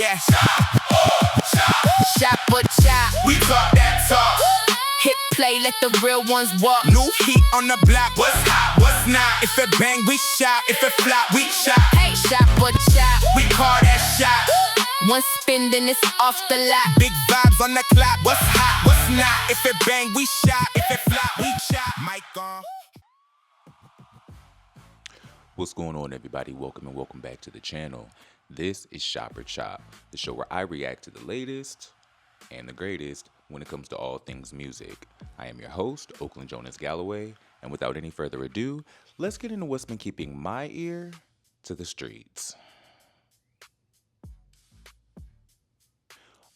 Yeah. Shot but chop. We talk that talk. Hit play, let the real ones walk. New heat on the block. What's hot? What's not? If it bang, we shot. If it flop, we shot. Hey, shot but chop. We call that shot. One spin, then it's off the lot. Big vibes on the clock. What's hot? What's not? If it bang, we shot. If it flop, we shot. Mic on. What's going on, everybody? Welcome back to the channel. This is Shopper Chop, the show where I react to the latest and the greatest when it comes to all things music. I am your host, Oakland Jonas Galloway, and without any further ado, let's get into what's been keeping my ear to the streets.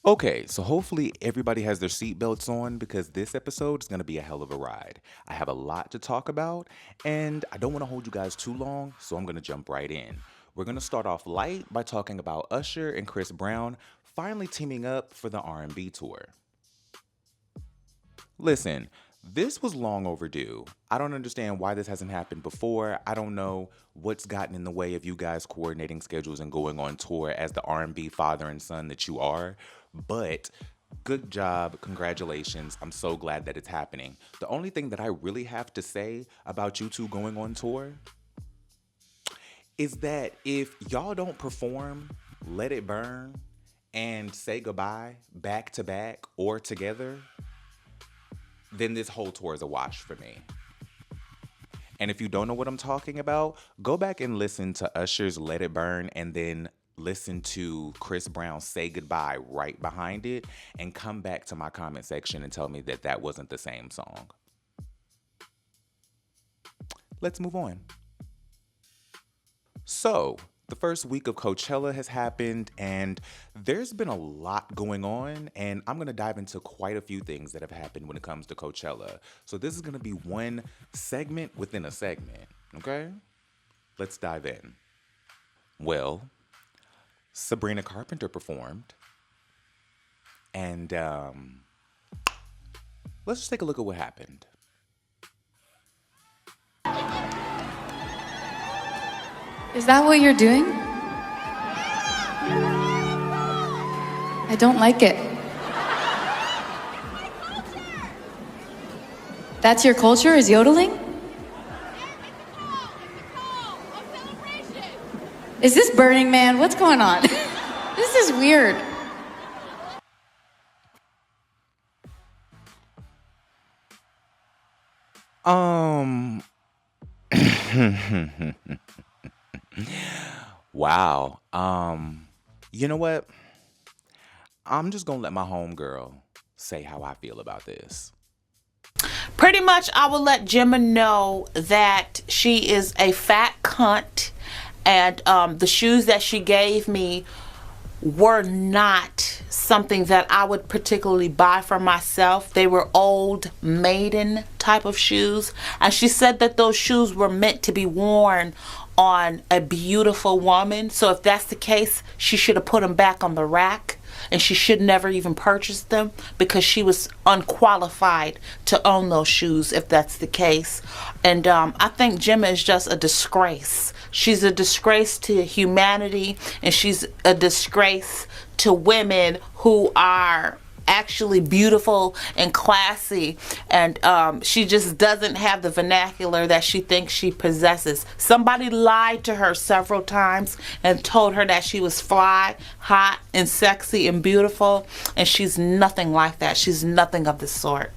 Okay, so hopefully everybody has their seatbelts on because this episode is going to be a hell of a ride. I have a lot to talk about, and I don't want to hold you guys too long, so I'm going to jump right in. We're going to start off light by talking about Usher and Chris Brown finally teaming up for the R&B tour. Listen, this was long overdue. I don't understand why this hasn't happened before. I don't know what's gotten in the way of you guys coordinating schedules and going on tour as the R&B father and son that you are. But good job, congratulations. I'm so glad that it's happening. The only thing that I really have to say about you two going on tour is that if y'all don't perform Let It Burn and Say Goodbye back to back or together, then this whole tour is a wash for me. And if you don't know what I'm talking about, go back and listen to Usher's Let It Burn and then listen to Chris Brown's Say Goodbye right behind it and come back to my comment section and tell me that that wasn't the same song. Let's move on. So, the first week of Coachella has happened and there's been a lot going on, and I'm going to dive into quite a few things that have happened when it comes to Coachella. So this is going to be one segment within a segment, okay? Let's dive in. Well, Sabrina Carpenter performed, and let's just take a look at what happened. Is that what you're doing? I don't like it. That's your culture, is yodeling? Is this Burning Man? What's going on? This is weird. Wow. You know what? I'm just gonna let my homegirl say how I feel about this. Pretty much, I will let Gemma know that she is a fat cunt, and the shoes that she gave me were not something that I would particularly buy for myself. They were old maiden type of shoes, and she said that those shoes were meant to be worn on a beautiful woman. So if that's the case, she should have put them back on the rack, and she should never even purchase them because she was unqualified to own those shoes if that's the case. And I think Gemma is just a disgrace. She's a disgrace to humanity, and she's a disgrace to women who are actually beautiful and classy, and she just doesn't have the vernacular that she thinks she possesses. Somebody lied to her several times and told her that she was fly, hot, and sexy and beautiful, and she's nothing like that. She's nothing of the sort.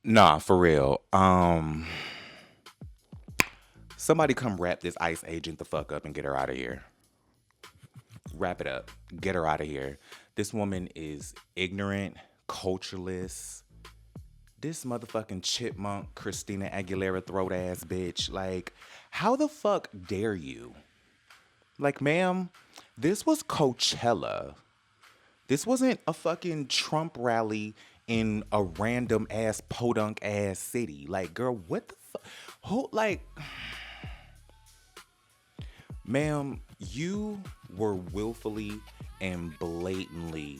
Nah, for real. Somebody come wrap this ICE agent the fuck up and get her out of here. Wrap it up. Get her out of here. This woman is ignorant, cultureless. This motherfucking chipmunk, Christina Aguilera throat ass bitch. Like, how the fuck dare you? Like, ma'am, this was Coachella. This wasn't a fucking Trump rally in a random ass podunk ass city. Like, girl, what the fuck? Who, like, ma'am, you were willfully and blatantly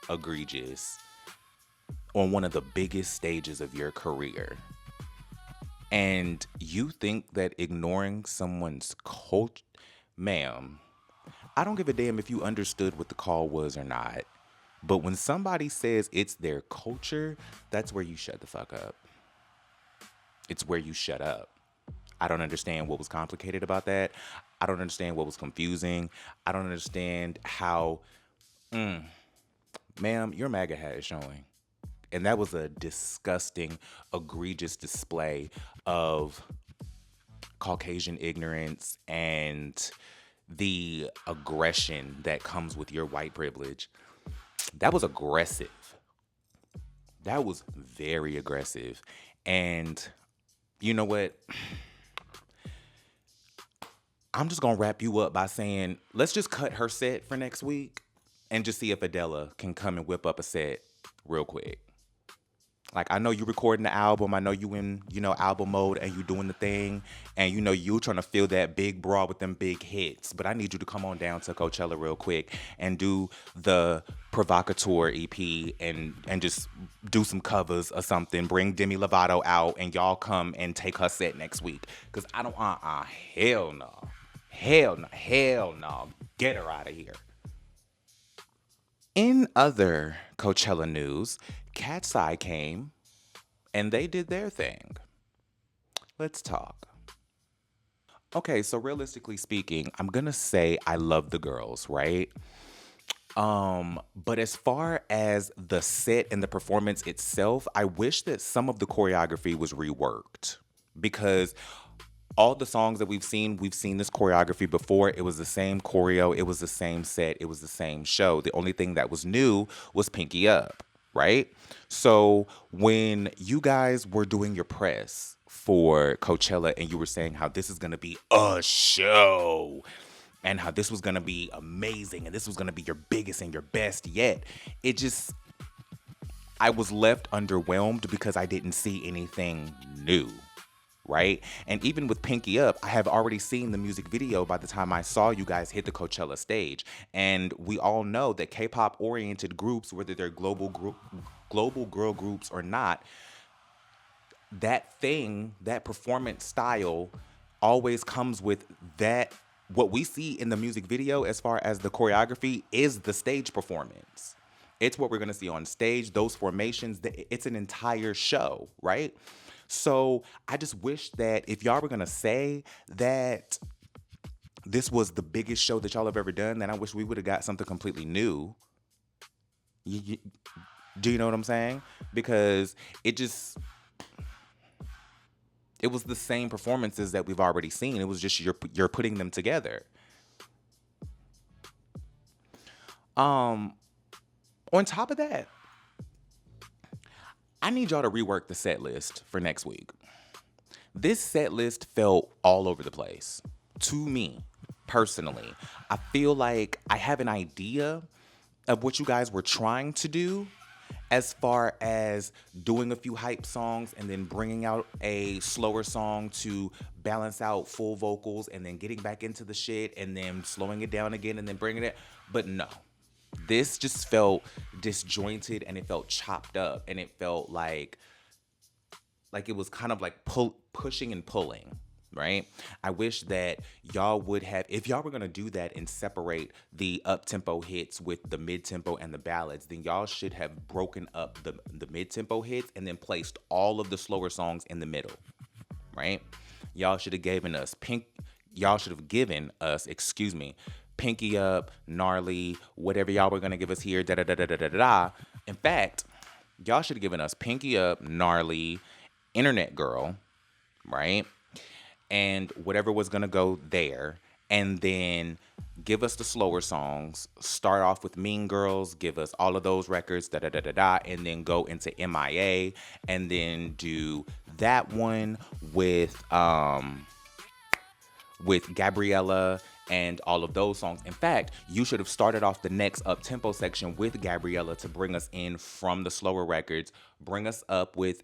egregious on one of the biggest stages of your career. And you think that ignoring someone's culture, ma'am, I don't give a damn if you understood what the call was or not. But when somebody says it's their culture, that's where you shut the fuck up. It's where you shut up. I don't understand what was complicated about that. I don't understand what was confusing. I don't understand how, ma'am, your MAGA hat is showing. And that was a disgusting, egregious display of Caucasian ignorance and the aggression that comes with your white privilege. That was aggressive. That was very aggressive. And you know what? I'm just going to wrap you up by saying, let's just cut her set for next week and just see if Adele can come and whip up a set real quick. Like, I know you recording the album. I know you in, album mode and you doing the thing. And, you trying to fill that big bra with them big hits. But I need you to come on down to Coachella real quick and do the Provocateur EP and just do some covers or something. Bring Demi Lovato out and y'all come and take her set next week. Because I don't, hell no. Hell no. Hell no. Get her out of here. In other Coachella news, Cat's Eye came and they did their thing. Let's talk. Okay, so realistically speaking, I'm going to say I love the girls, right? But as far as the set and the performance itself, I wish that some of the choreography was reworked because all the songs that we've seen this choreography before. It was the same choreo. It was the same set. It was the same show. The only thing that was new was Pinky Up, right? So when you guys were doing your press for Coachella and you were saying how this is going to be a show and how this was going to be amazing and this was going to be your biggest and your best yet, I was left underwhelmed because I didn't see anything new. Right? And even with Pinky Up, I have already seen the music video by the time I saw you guys hit the Coachella stage. And we all know that K-pop oriented groups, whether they're global girl groups or not, that performance style always comes with that. What we see in the music video as far as the choreography is the stage performance. It's what we're going to see on stage, those formations. It's an entire show, right? So I just wish that if y'all were going to say that this was the biggest show that y'all have ever done, then I wish we would have got something completely new. Do you know what I'm saying? Because it was the same performances that we've already seen. It was just you're putting them together. On top of that, I need y'all to rework the set list for next week. This set list felt all over the place. To me, personally, I feel like I have an idea of what you guys were trying to do as far as doing a few hype songs and then bringing out a slower song to balance out full vocals and then getting back into the shit and then slowing it down again and then bringing it. But no. This just felt disjointed and it felt chopped up and it felt like it was kind of like pushing and pulling, right? I wish that y'all would have, if y'all were going to do that and separate the up-tempo hits with the mid-tempo and the ballads, then y'all should have broken up the mid-tempo hits and then placed all of the slower songs in the middle, right? Y'all should have given us Pinky Up, Gnarly, whatever y'all were going to give us here, da-da-da-da-da-da-da. In fact, y'all should have given us Pinky Up, Gnarly, Internet Girl, right? And whatever was going to go there. And then give us the slower songs. Start off with Mean Girls, give us all of those records, da-da-da-da-da, and then go into MIA. And then do that one with Gabriella and all of those songs. In fact, you should have started off the next up-tempo section with Gabriella to bring us in from the slower records, bring us up with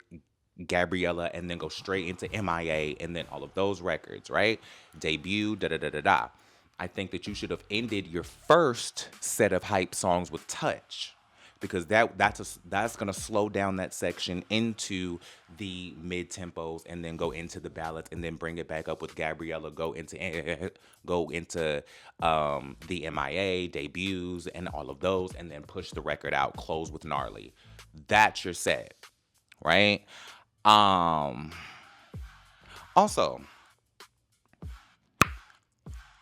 Gabriella, and then go straight into MIA and then all of those records, right? Debut, I think that you should have ended your first set of hype songs with Touch, because that's gonna slow down that section into the mid tempos and then go into the ballads and then bring it back up with Gabriella. Go into the MIA debuts and all of those, and then push the record out. Close with Gnarly. That's your set, right? Also,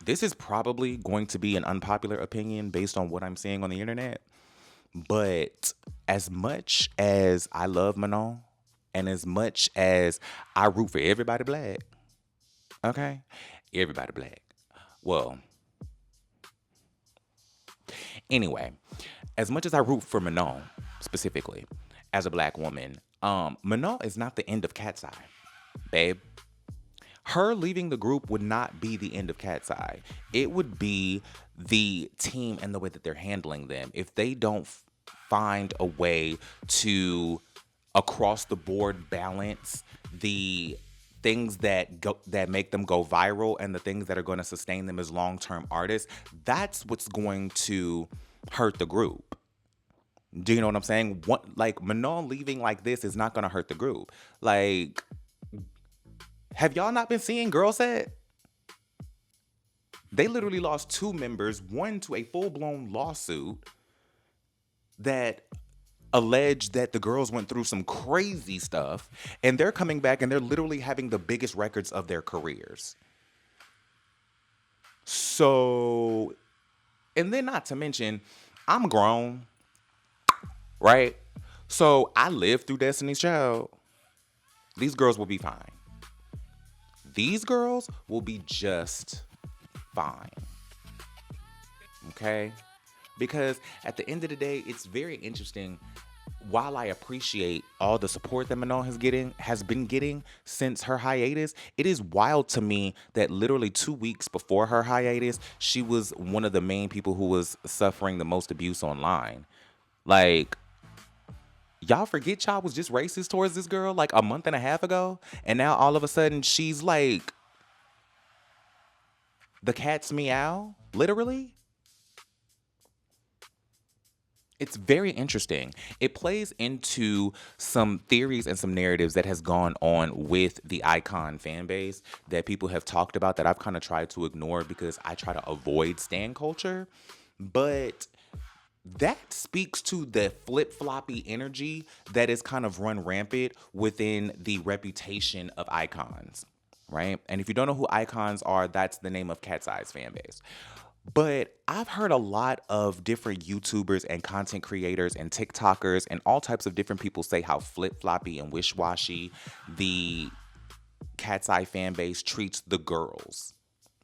this is probably going to be an unpopular opinion based on what I'm seeing on the internet. But as much as I love Manon and as much as I root for everybody black, okay? Everybody black. Well, anyway, as much as I root for Manon specifically as a black woman, Manon is not the end of Cat's Eye, babe. Her leaving the group would not be the end of Cat's Eye. It would be the team and the way that they're handling them. If they don't find a way to across the board balance the things that make them go viral and the things that are going to sustain them as long-term artists, that's what's going to hurt the group. Do you know what I'm saying? Like, Manon leaving like this is not going to hurt the group. Like, have y'all not been seeing Girl Set? They literally lost 2 members, one to a full-blown lawsuit that alleged that the girls went through some crazy stuff, and they're coming back and they're literally having the biggest records of their careers. So, and then not to mention, I'm grown, right? So I lived through Destiny's Child. These girls will be fine. These girls will be just fine. Okay? Because at the end of the day, it's very interesting. While I appreciate all the support that Manon has been getting since her hiatus, it is wild to me that literally 2 weeks before her hiatus, she was one of the main people who was suffering the most abuse online. Like, y'all forget y'all was just racist towards this girl like a month and a half ago, and now all of a sudden she's like the cat's meow, literally. It's very interesting. It plays into some theories and some narratives that has gone on with the Icon fan base that people have talked about that I've kind of tried to ignore because I try to avoid stan culture. But that speaks to the flip-floppy energy that is kind of run rampant within the reputation of Icons, right? And if you don't know who Icons are, that's the name of Cat's Eye's fan base. But I've heard a lot of different YouTubers and content creators and TikTokers and all types of different people say how flip-floppy and wish-washy the Cat's Eye fan base treats the girls,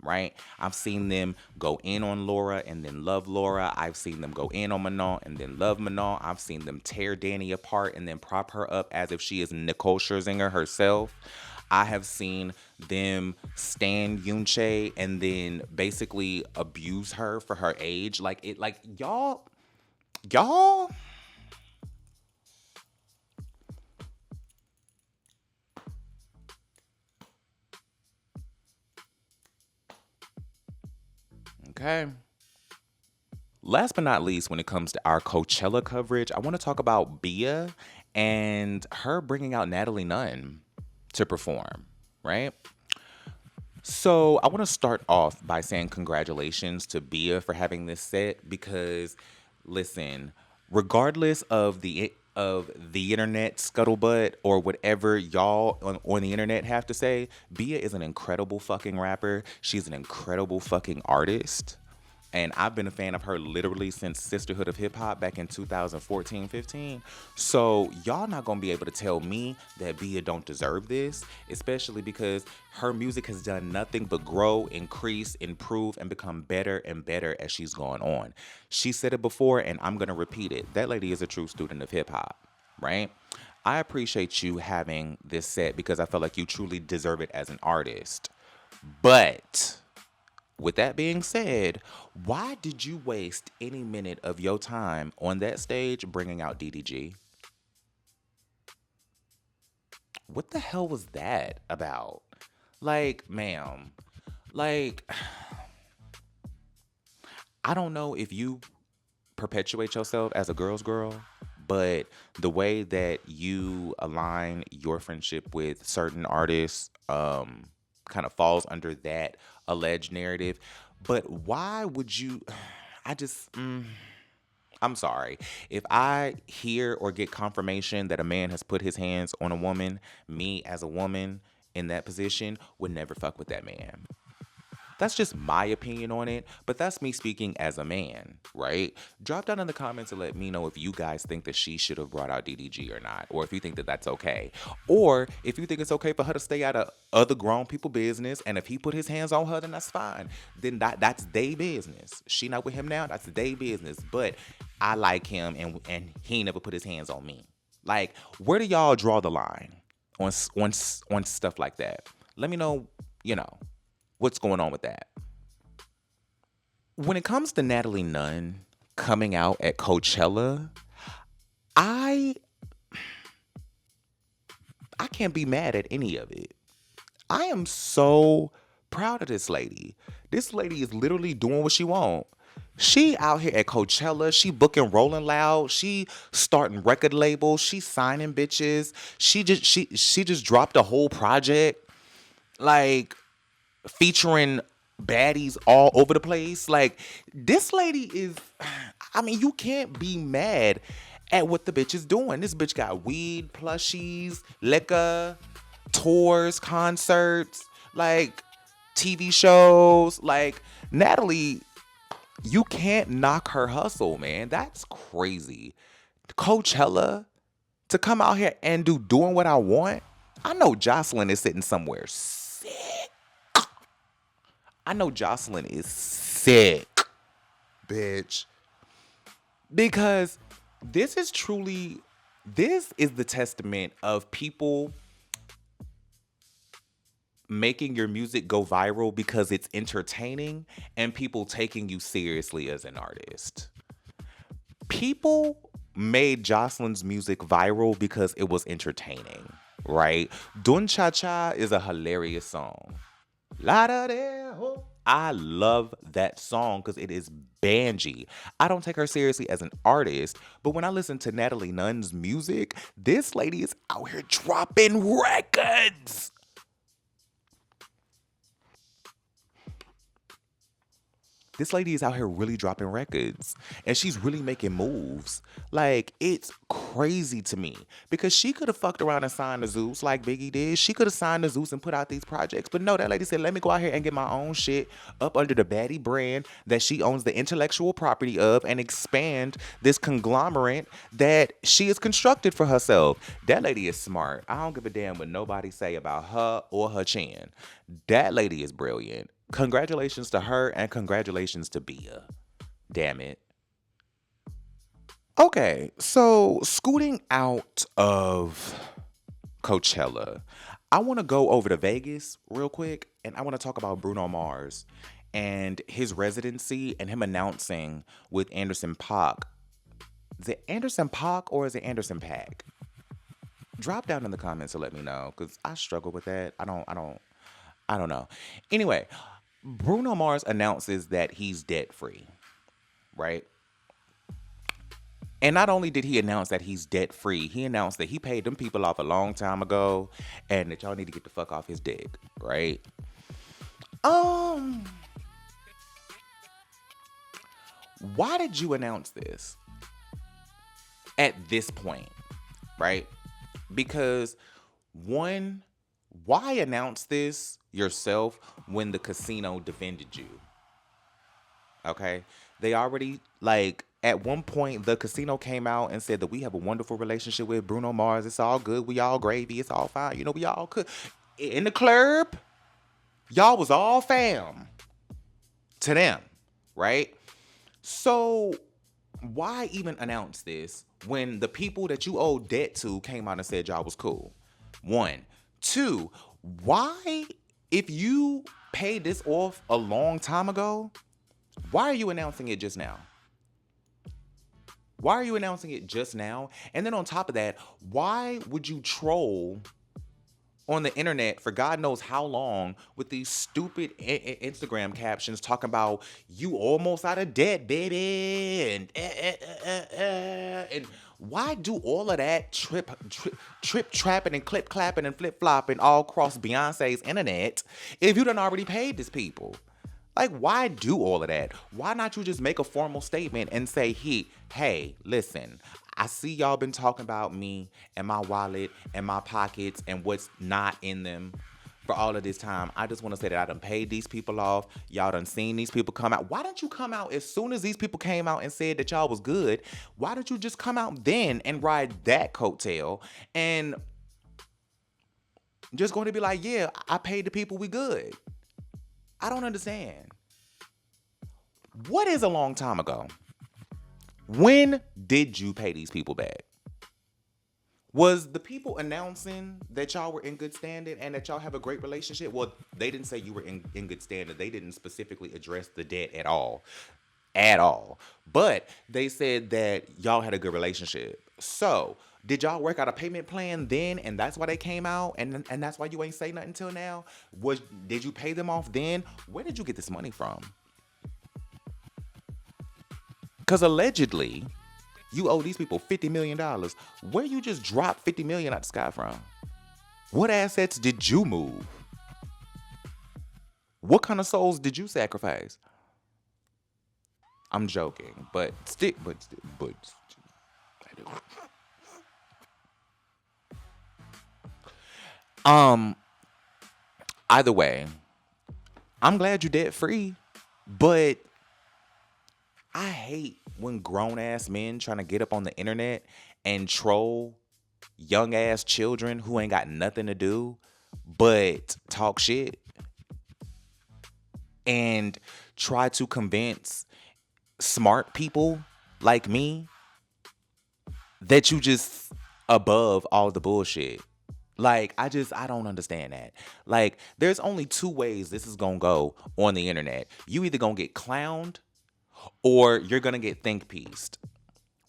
right? I've seen them go in on Laura and then love Laura. I've seen them go in on Manon and then love Manon. I've seen them tear Danny apart and then prop her up as if she is Nicole Scherzinger herself. I have seen them stan Yoonchae and then basically abuse her for her age. Like, y'all. Okay. Last but not least, when it comes to our Coachella coverage, I want to talk about Bia and her bringing out Natalie Nunn to perform, right? So I want to start off by saying congratulations to Bia for having this set because, listen, regardless of the internet scuttlebutt or whatever y'all on the internet have to say, Bia is an incredible fucking rapper. She's an incredible fucking artist. And I've been a fan of her literally since Sisterhood of Hip Hop back in 2014-15. So y'all not gonna be able to tell me that Bia don't deserve this, especially because her music has done nothing but grow, increase, improve, and become better and better as she's gone on. She said it before, and I'm gonna repeat it. That lady is a true student of hip hop, right? I appreciate you having this set because I feel like you truly deserve it as an artist. But with that being said, why did you waste any minute of your time on that stage bringing out DDG? What the hell was that about? Like, ma'am, like, I don't know if you perpetuate yourself as a girl's girl, but the way that you align your friendship with certain artists kind of falls under that alleged narrative. But why would you? I just. I'm sorry. If I hear or get confirmation that a man has put his hands on a woman, me as a woman in that position would never fuck with that man. That's just my opinion on it, but that's me speaking as a man, right? Drop down in the comments and let me know if you guys think that she should have brought out DDG or not, or if you think that that's okay. Or if you think it's okay for her to stay out of other grown people business, and if he put his hands on her, then that's fine. Then that's their business. She not with him now, that's their business. But I like him, and he never put his hands on me. Like, where do y'all draw the line on stuff like that? Let me know, what's going on with that. When it comes to Natalie Nunn coming out at Coachella, I can't be mad at any of it. I am so proud of this lady. This lady is literally doing what she wants. She out here at Coachella. She booking Rolling Loud. She starting record labels. She signing bitches. She just dropped a whole project, like, featuring baddies all over the place. Like, this lady is, you can't be mad at what the bitch is doing. This bitch got weed, plushies, liquor, tours, concerts, like, TV shows. Like, Natalie, you can't knock her hustle, man. That's crazy. Coachella, to come out here and doing what I want. I know Jocelyn is sitting somewhere sick. I know Jocelyn is sick, bitch. Because this is the testament of people making your music go viral because it's entertaining and people taking you seriously as an artist. People made Jocelyn's music viral because it was entertaining, right? Dun Cha Cha is a hilarious song. I love that song because it is bangy. I don't take her seriously as an artist, but when I listen to Natalie Nunn's music, this lady is out here dropping records. This lady is out here really dropping records, and she's really making moves. Like, it's crazy to me because she could have fucked around and signed to Zeus like Biggie did. She could have signed to Zeus and put out these projects. But no, that lady said, let me go out here and get my own shit up under the baddie brand that she owns the intellectual property of and expand this conglomerate that she has constructed for herself. That lady is smart. I don't give a damn what nobody say about her or her chin. That lady is brilliant. Congratulations to her and congratulations to Bia. Damn it. Okay, so scooting out of Coachella, I want to go over to Vegas real quick, and I want to talk about Bruno Mars and his residency and him announcing with Anderson .Paak. Is it Anderson .Paak or is it Anderson .Paak? Drop down in the comments to let me know, because I struggle with that. I don't know. Anyway, Bruno Mars announces that he's debt-free, right? And not only did he announce that he's debt-free, he announced that he paid them people off a long time ago and that y'all need to get the fuck off his dick, right? Why did you announce this at this point, right? Because, one, why announce this yourself when the casino defended you? Okay? They already, at one point, the casino came out and said that we have a wonderful relationship with Bruno Mars. It's all good. We all gravy. It's all fine. We all could. In the club, y'all was all fam to them, right? So why even announce this when the people that you owe debt to came out and said y'all was cool? One. Two, why, if you paid this off a long time ago, why are you announcing it just now? Why are you announcing it just now? And then on top of that, why would you troll on the internet for God knows how long with these stupid Instagram captions talking about you almost out of debt, baby, and why do all of that trip trapping and clip clapping and flip flopping all across Beyonce's internet if you done already paid these people? Like, why do all of that? Why not you just make a formal statement and say, hey, listen, I see y'all been talking about me and my wallet and my pockets and what's not in them for all of this time. I just want to say that I done paid these people off. Y'all done seen these people come out. Why don't you come out as soon as these people came out and said that y'all was good? Why don't you just come out then and ride that coattail and just going to be like, yeah, I paid the people, we good? I don't understand. What is a long time ago? When did you pay these people back? Was the people announcing that y'all were in good standing and that y'all have a great relationship? Well, they didn't say you were in good standing. They didn't specifically address the debt at all. But they said that y'all had a good relationship. So, did y'all work out a payment plan then, and that's why they came out, and that's why you ain't say nothing until now? Did you pay them off then? Where did you get this money from? Because allegedly, you owe these people $50 million. Where you just dropped $50 million out the sky from? What assets did you move? What kind of souls did you sacrifice? I'm joking, but I do. Either way, I'm glad you're debt free, but I hate when grown ass men trying to get up on the internet and troll young ass children who ain't got nothing to do but talk shit and try to convince smart people like me that you just above all the bullshit. Like, I don't understand that. Like, there's only two ways this is gonna go on the internet. You either gonna get clowned or you're gonna get think pieced,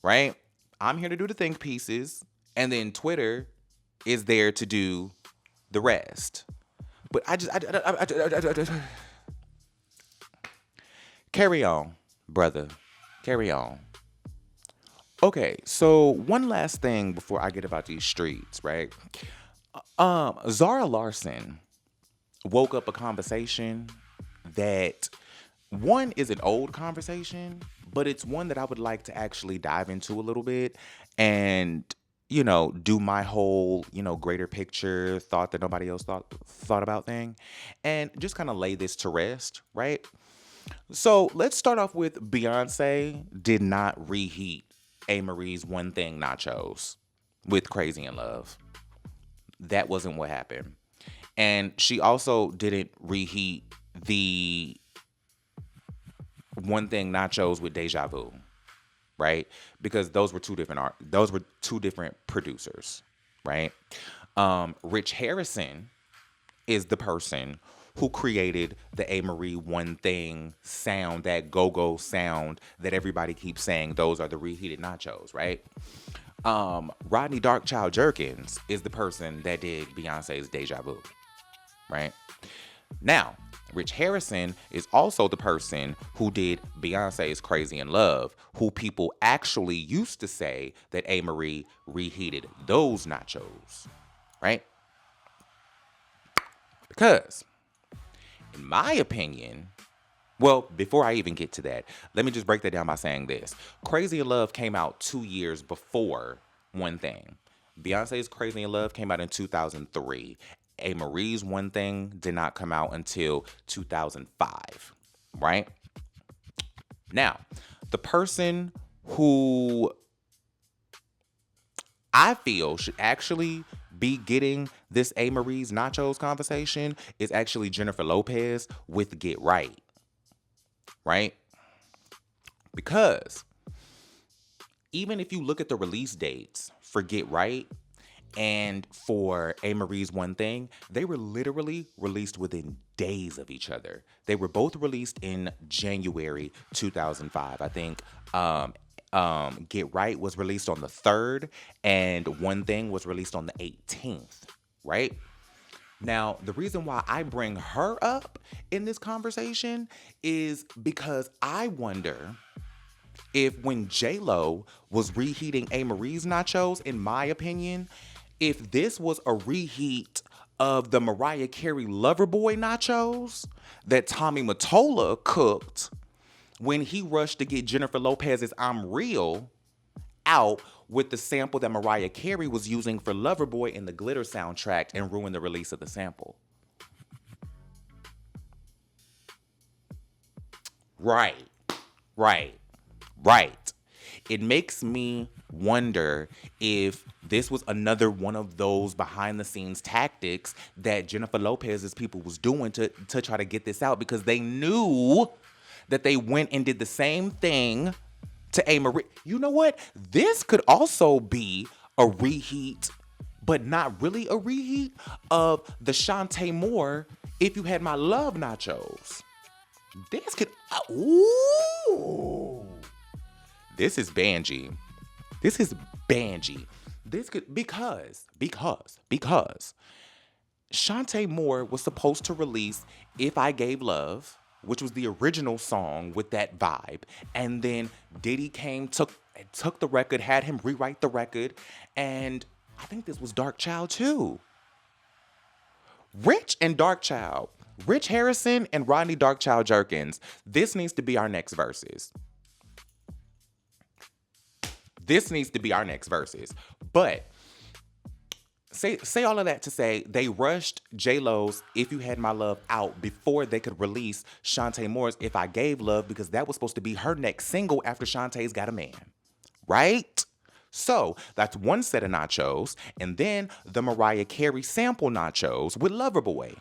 right? I'm here to do the think pieces, and then Twitter is there to do the rest. But carry on, brother. Carry on. Okay, so one last thing before I get about these streets, right? Zara Larsson woke up a conversation that, one, is an old conversation, but it's one that I would like to actually dive into a little bit and, do my whole, greater picture, thought that nobody else thought about thing, and just kind of lay this to rest, right? So let's start off with Beyonce did not reheat A. Marie's One Thing nachos with Crazy in Love. That wasn't what happened. And she also didn't reheat the One Thing nachos with Deja Vu, right? Because those were two different producers, right? Rich Harrison is the person who created the A. Marie One Thing sound, that go-go sound that everybody keeps saying those are the reheated nachos, right? Rodney Darkchild Jerkins is the person that did Beyonce's Deja Vu, right? Now, Rich Harrison is also the person who did Beyonce's Crazy in Love, who people actually used to say that A. Marie reheated those nachos, right? Because, in my opinion, well, before I even get to that, let me just break that down by saying this. Crazy in Love came out 2 years before One Thing. Beyonce's Crazy in Love came out in 2003. A. Marie's One Thing did not come out until 2005, right? Now, the person who I feel should actually be getting this A. Marie's Nachos conversation is actually Jennifer Lopez with Get Right. Right? Because even if you look at the release dates for Get Right and for A. Marie's One Thing, they were literally released within days of each other. They were both released in January 2005. I think Get Right was released on the 3rd and One Thing was released on the 18th, right? Now, the reason why I bring her up in this conversation is because I wonder if when J-Lo was reheating A. Marie's nachos, in my opinion, if this was a reheat of the Mariah Carey Loverboy nachos that Tommy Mottola cooked when he rushed to get Jennifer Lopez's I'm Real out with the sample that Mariah Carey was using for Loverboy in the Glitter soundtrack and ruined the release of the sample. Right. It makes me wonder if this was another one of those behind the scenes tactics that Jennifer Lopez's people was doing to try to get this out, because they knew that they went and did the same thing to A. Marie. You know what? This could also be a reheat, but not really a reheat, of the Shantae Moore If You Had My Love nachos. This could... Ooh. This is Banji. This could... Because Shantae Moore was supposed to release If I Gave Love, which was the original song with that vibe. And then Diddy took the record, had him rewrite the record. And I think this was Dark Child too. Rich Harrison and Rodney Darkchild Jerkins. This needs to be our next verses. But say all of that to say they rushed J-Lo's If You Had My Love out before they could release Shantae Moore's If I Gave Love, because that was supposed to be her next single after Shantae's Got a Man. Right? So that's one set of nachos. And then the Mariah Carey sample nachos with Loverboy.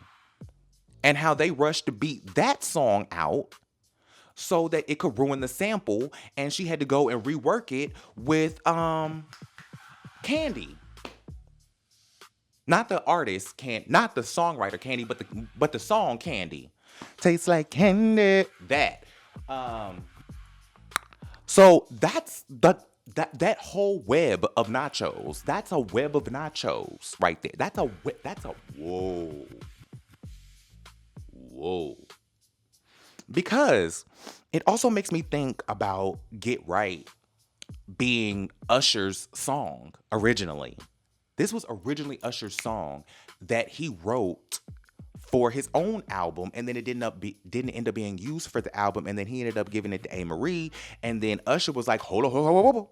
And how they rushed to beat that song out so that it could ruin the sample, and she had to go and rework it with Candy. Not the artist, not the songwriter Candy, but the song Candy. Tastes like candy. That. So that's that whole web of nachos. That's a web of nachos right there. That's a whoa. Because it also makes me think about Get Right being Usher's song originally. This was originally Usher's song that he wrote for his own album, and then it didn't end up being used for the album, and then he ended up giving it to A. Marie, and then Usher was like, hold on.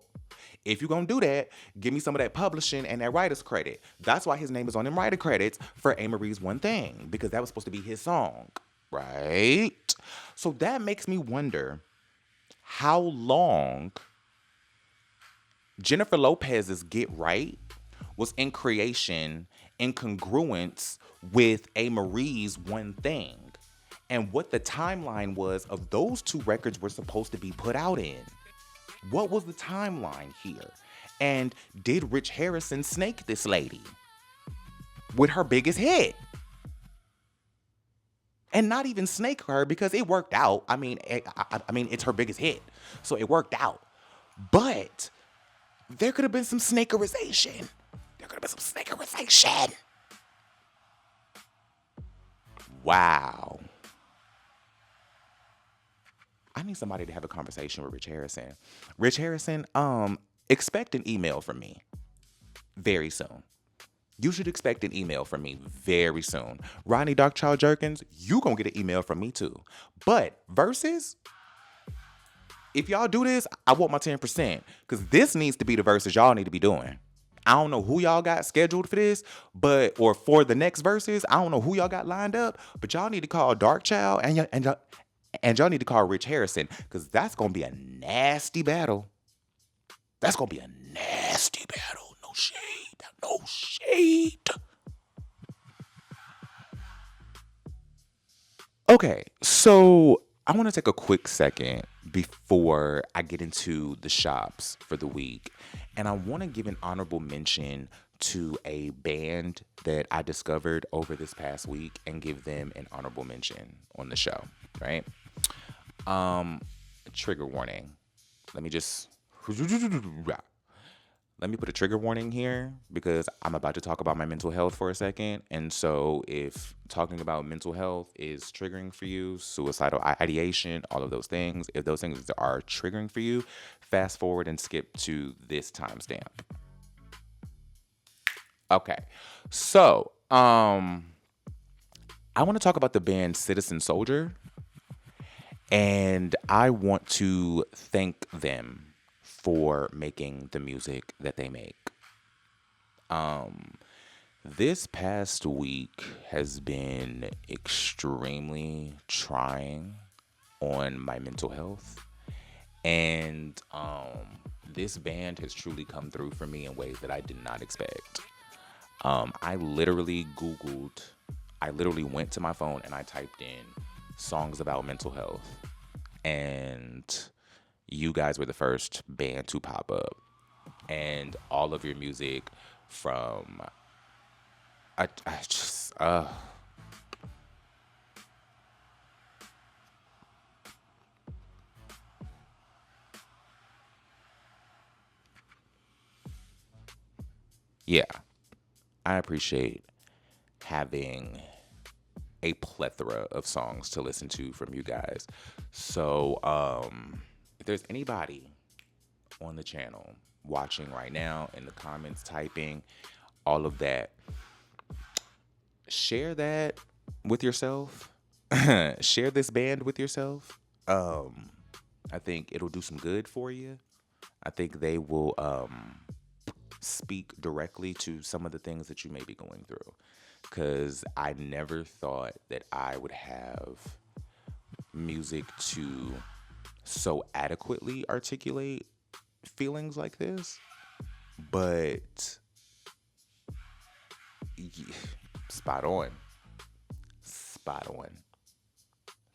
If you're gonna do that, give me some of that publishing and that writer's credit. That's why his name is on them writer credits for A. Marie's One Thing, because that was supposed to be his song. Right? So that makes me wonder how long Jennifer Lopez's Get Right was in creation in congruence with A. Marie's One Thing, and what the timeline was of those two records were supposed to be put out in. What was the timeline here? And did Rich Harrison snake this lady with her biggest hit? And not even snake her, because it worked out. I mean, it's her biggest hit, so it worked out. But there could have been some snakerization. Wow. I need somebody to have a conversation with Rich Harrison. Rich Harrison, expect an email from me very soon. You should expect an email from me very soon. Rodney Darkchild Jerkins, you gonna get an email from me too. But verses, if y'all do this, I want my 10%. Because this needs to be the verses y'all need to be doing. I don't know who y'all got scheduled for this, or for the next verses. I don't know who y'all got lined up, but y'all need to call Darkchild and y'all need to call Rich Harrison, because that's gonna be a nasty battle. That's gonna be a nasty battle. No shade. Okay, so I want to take a quick second before I get into the shops for the week, and I want to give an honorable mention to a band that I discovered over this past week and give them an honorable mention on the show, right? Trigger warning. Let me let me put a trigger warning here because I'm about to talk about my mental health for a second. And so if talking about mental health is triggering for you, suicidal ideation, all of those things, if those things are triggering for you, fast forward and skip to this timestamp. Okay. So, I want to talk about the band Citizen Soldier, and I want to thank them for making the music that they make. This past week has been extremely trying on my mental health, and this band has truly come through for me in ways that I did not expect. I literally went to my phone and I typed in songs about mental health, and you guys were the first band to pop up, and all of your music from I just yeah, I appreciate having a plethora of songs to listen to from you guys. So if there's anybody on the channel watching right now, in the comments, typing, all of that, share that with yourself. Share this band with yourself. I think it'll do some good for you. I think they will speak directly to some of the things that you may be going through. Because I never thought that I would have music to so adequately articulate feelings like this. But yeah, spot on. Spot on.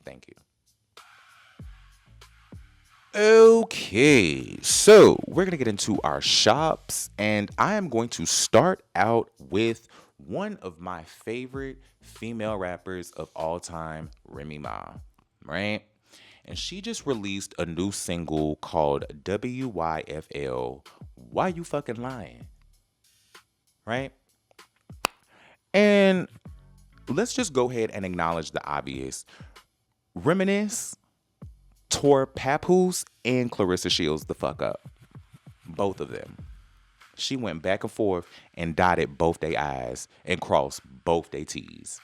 Thank you. Okay, so we're going to get into our shops, and I am going to start out with one of my favorite female rappers of all time, Remy Ma, right? And she just released a new single called WYFL, Why You Fucking Lying, right? And let's just go ahead and acknowledge the obvious. Reminisce tore Papoose and Clarissa Shields the fuck up. Both of them. She went back and forth and dotted both their I's and crossed both their T's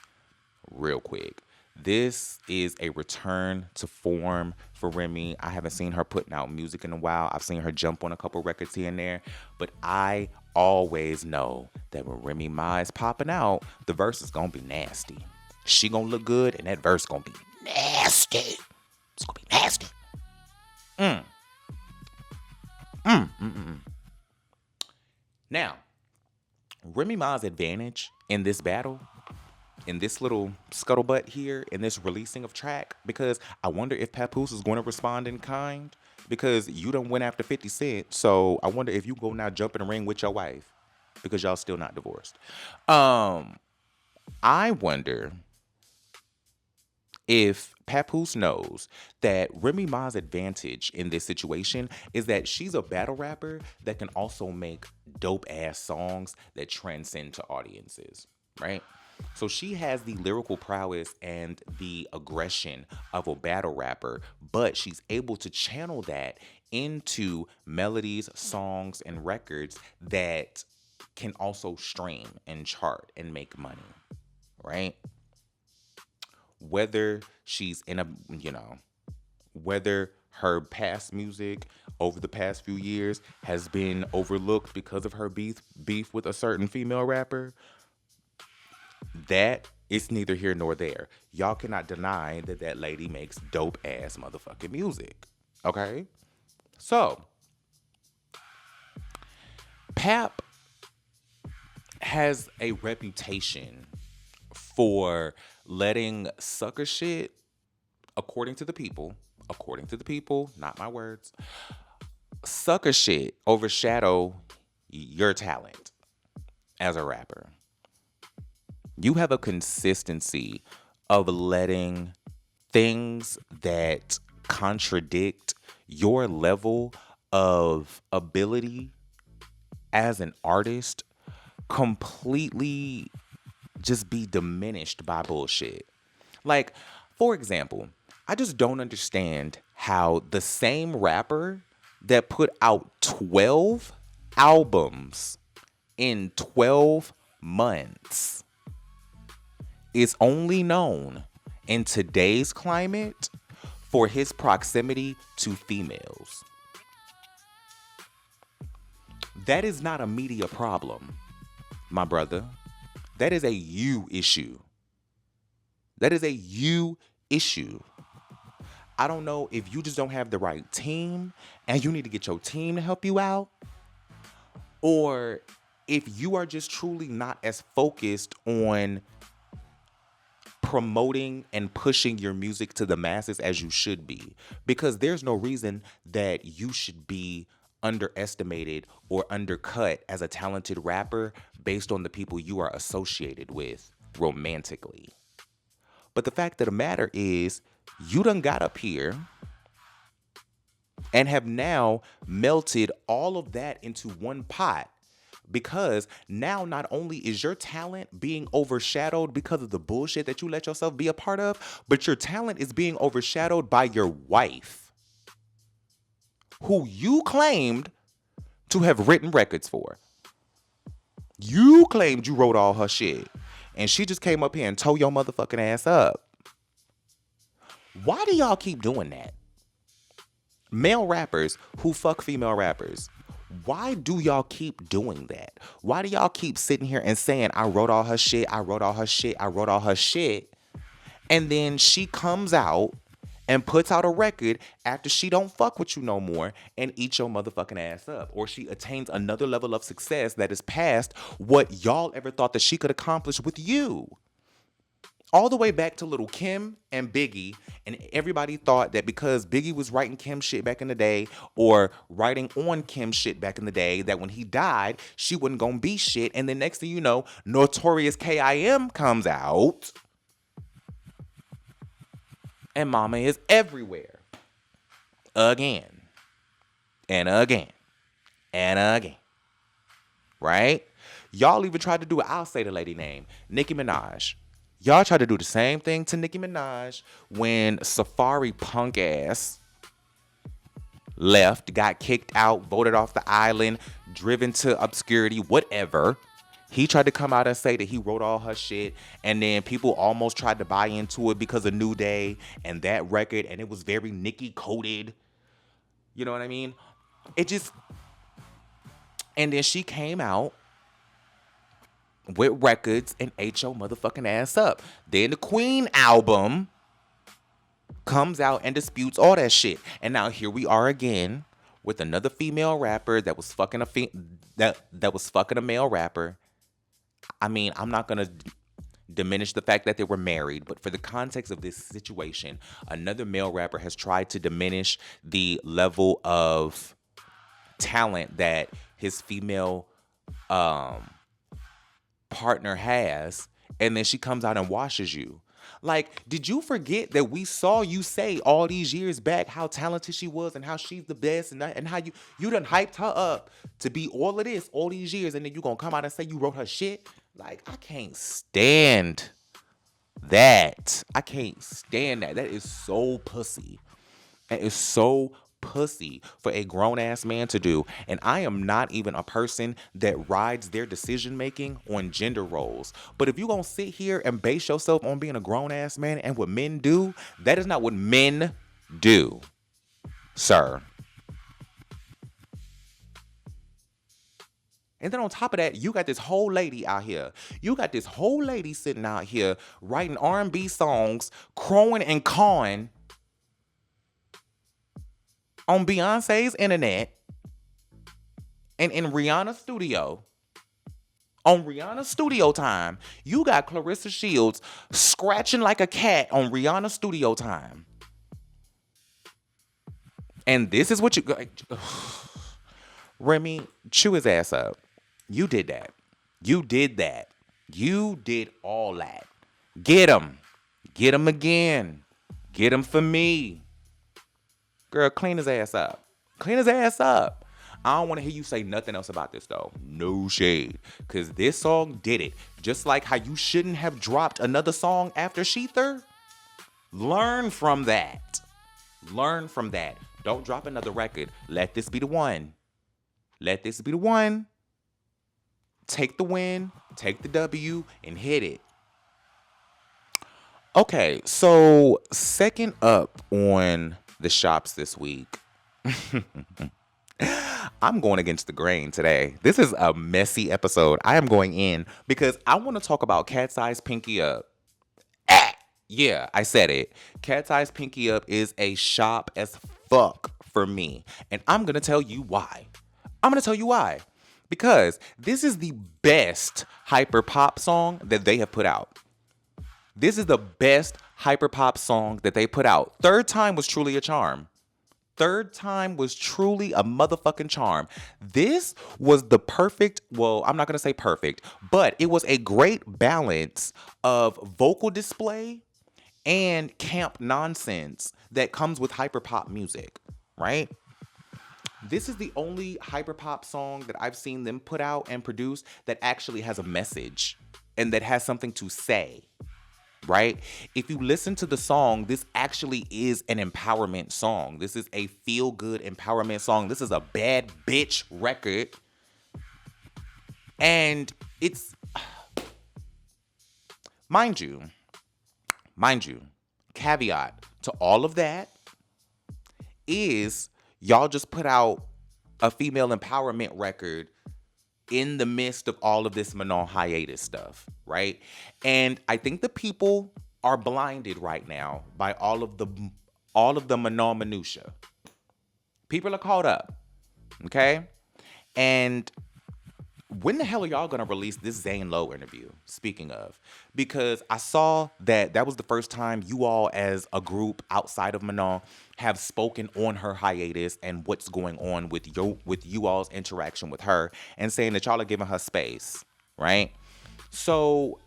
real quick. This is a return to form for Remy. I haven't seen her putting out music in a while. I've seen her jump on a couple records here and there. But I always know that when Remy Ma is popping out, the verse is going to be nasty. She going to look good and that verse going to be nasty. It's going to be nasty. Now, Remy Ma's advantage in this battle, in this little scuttlebutt here, in this releasing of track, because I wonder if Papoose is going to respond in kind, because you done went after 50 Cent, so I wonder if you go now jump in the ring with your wife, because y'all still not divorced. I wonder if Papoose knows that Remy Ma's advantage in this situation is that she's a battle rapper that can also make dope ass songs that transcend to audiences, right? So she has the lyrical prowess and the aggression of a battle rapper, but she's able to channel that into melodies, songs, and records that can also stream and chart and make money, right? Whether she's in a, whether her past music over the past few years has been overlooked because of her beef with a certain female rapper, that is neither here nor there. Y'all cannot deny that that lady makes dope ass motherfucking music. Okay? So, Pap has a reputation for letting sucker shit, according to the people, not my words, sucker shit overshadow your talent as a rapper. You have a consistency of letting things that contradict your level of ability as an artist completely just be diminished by bullshit. Like, for example, I just don't understand how the same rapper that put out 12 albums in 12 months is only known in today's climate for his proximity to females. That is not a media problem, my brother. That is a you issue. That is a you issue. I don't know if you just don't have the right team and you need to get your team to help you out, or if you are just truly not as focused on promoting and pushing your music to the masses as you should be. Because there's no reason that you should be underestimated or undercut as a talented rapper based on the people you are associated with romantically. But the fact of the matter is, you done got up here and have now melted all of that into one pot, because now not only is your talent being overshadowed because of the bullshit that you let yourself be a part of, but your talent is being overshadowed by your wife, who you claimed to have written records for. You claimed you wrote all her shit, and she just came up here and tore your motherfucking ass up. Why do y'all keep doing that? Male rappers who fuck female rappers, why do y'all keep doing that? Why do y'all keep sitting here and saying, I wrote all her shit, I wrote all her shit, I wrote all her shit, and then she comes out and puts out a record after she don't fuck with you no more and eat your motherfucking ass up, or she attains another level of success that is past what y'all ever thought that she could accomplish with you? All the way back to Little Kim and Biggie, and everybody thought that because Biggie was writing Kim shit back in the day, or writing on Kim shit back in the day, that when he died, she wasn't gonna be shit. And then next thing you know, Notorious K.I.M. comes out, and Mama is everywhere. Again. And again. And again. Right? Y'all even tried to do it. I'll say the lady name. Nicki Minaj. Y'all tried to do the same thing to Nicki Minaj when Safari punk ass left, got kicked out, voted off the island, driven to obscurity, whatever. He tried to come out and say that he wrote all her shit, and then people almost tried to buy into it because of New Day and that record, and it was very Nicki coded. You know what I mean? It just... And then she came out with records and ate your motherfucking ass up. Then the Queen album comes out and disputes all that shit. And now here we are again with another female rapper that was fucking that was fucking a male rapper. I mean, I'm not gonna diminish the fact that they were married, but for the context of this situation, another male rapper has tried to diminish the level of talent that his female partner has, and then she comes out and washes you. Like, did you forget that we saw you say all these years back how talented she was and how she's the best, and how you done hyped her up to be all of this all these years, and then you gonna come out and say you wrote her shit? Like, I can't stand that. I can't stand that. That is so pussy. That is so pussy for a grown-ass man to do. And I am not even a person that rides their decision-making on gender roles. But if you're going to sit here and base yourself on being a grown-ass man and what men do, that is not what men do, sir. And then on top of that, you got this whole lady out here. You got this whole lady sitting out here writing R&B songs, crowing and cawing on Beyonce's internet and in Rihanna's studio. On Rihanna's studio time, you got Clarissa Shields scratching like a cat on Rihanna's studio time. And this is what you... Remy, chew his ass up. You did that. You did that. You did all that. Get him. Get him again. Get him for me. Girl, clean his ass up. Clean his ass up. I don't want to hear you say nothing else about this, though. No shade. Because this song did it. Just like how you shouldn't have dropped another song after Sheether. Learn from that. Learn from that. Don't drop another record. Let this be the one. Let this be the one. Take the win, take the W, and hit it. Okay, so second up on the shops this week. I'm going against the grain today. This is a messy episode. I am going in because I want to talk about Cat's Eyes Pinky Up. Yeah, I said it. Cat's Eyes Pinky Up is a shop as fuck for me. And I'm going to tell you why. Because this is the best hyper pop song that they have put out. This is the best hyper pop song that they put out. Third Time was truly a charm. Third Time was truly a motherfucking charm. This was the perfect, well, I'm not going to say perfect, but it was a great balance of vocal display and camp nonsense that comes with hyperpop music, right? This is the only hyperpop song that I've seen them put out and produce that actually has a message and that has something to say. Right? If you listen to the song, this actually is an empowerment song. This is a feel-good empowerment song. This is a bad bitch record. And it's, mind you, caveat to all of that is y'all just put out a female empowerment record in the midst of all of this Manon hiatus stuff, right? And I think the people are blinded right now by all of the Manon minutia. People are caught up, okay? And when the hell are y'all gonna release this Zane Lowe interview, speaking of? Because I saw that was the first time you all as a group outside of Manon have spoken on her hiatus and what's going on with you all's interaction with her and saying that y'all are giving her space, right? So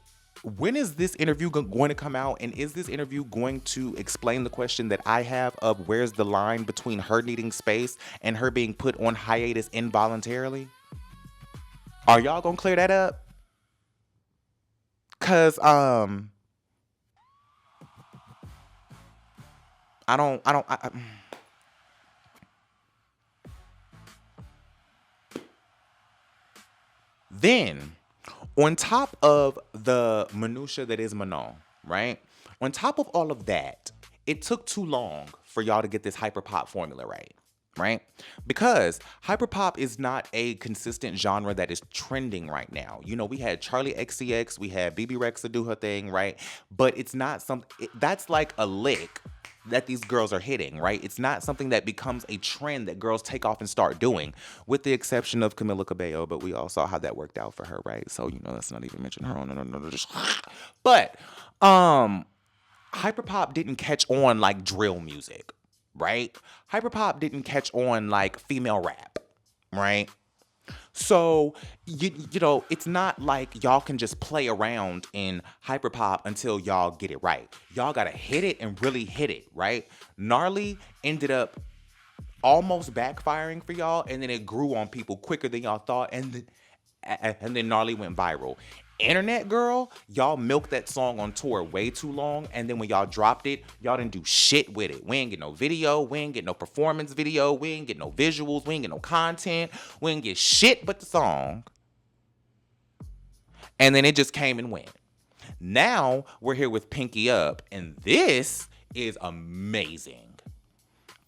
when is this interview going to come out? And is this interview going to explain the question that I have of where's the line between her needing space and her being put on hiatus involuntarily? Are y'all gonna clear that up? Cause Then, on top of the minutia that is Manon, right? On top of all of that, it took too long for y'all to get this hyperpop formula right? Because hyperpop is not a consistent genre that is trending right now. You know, we had Charlie XCX, we had BB Rexa do her thing, right? But it's not that's like a lick that these girls are hitting, right? It's not something that becomes a trend that girls take off and start doing, with the exception of Camila Cabello, but we all saw how that worked out for her, right? So, you know, let's not even mention her. No. But, hyperpop didn't catch on like drill music, right? Hyperpop didn't catch on like female rap, right? So, you know, it's not like y'all can just play around in hyperpop until y'all get it right. Y'all gotta hit it and really hit it, right? Gnarly ended up almost backfiring for y'all, and then it grew on people quicker than y'all thought, and then Gnarly went viral. Internet Girl, y'all milked that song on tour way too long, and then when y'all dropped it, y'all didn't do shit with it. We ain't get no video, we ain't get no performance video, we ain't get no visuals, we ain't get no content, we ain't get shit but the song. And then it just came and went. Now, we're here with Pinky Up, and this is amazing.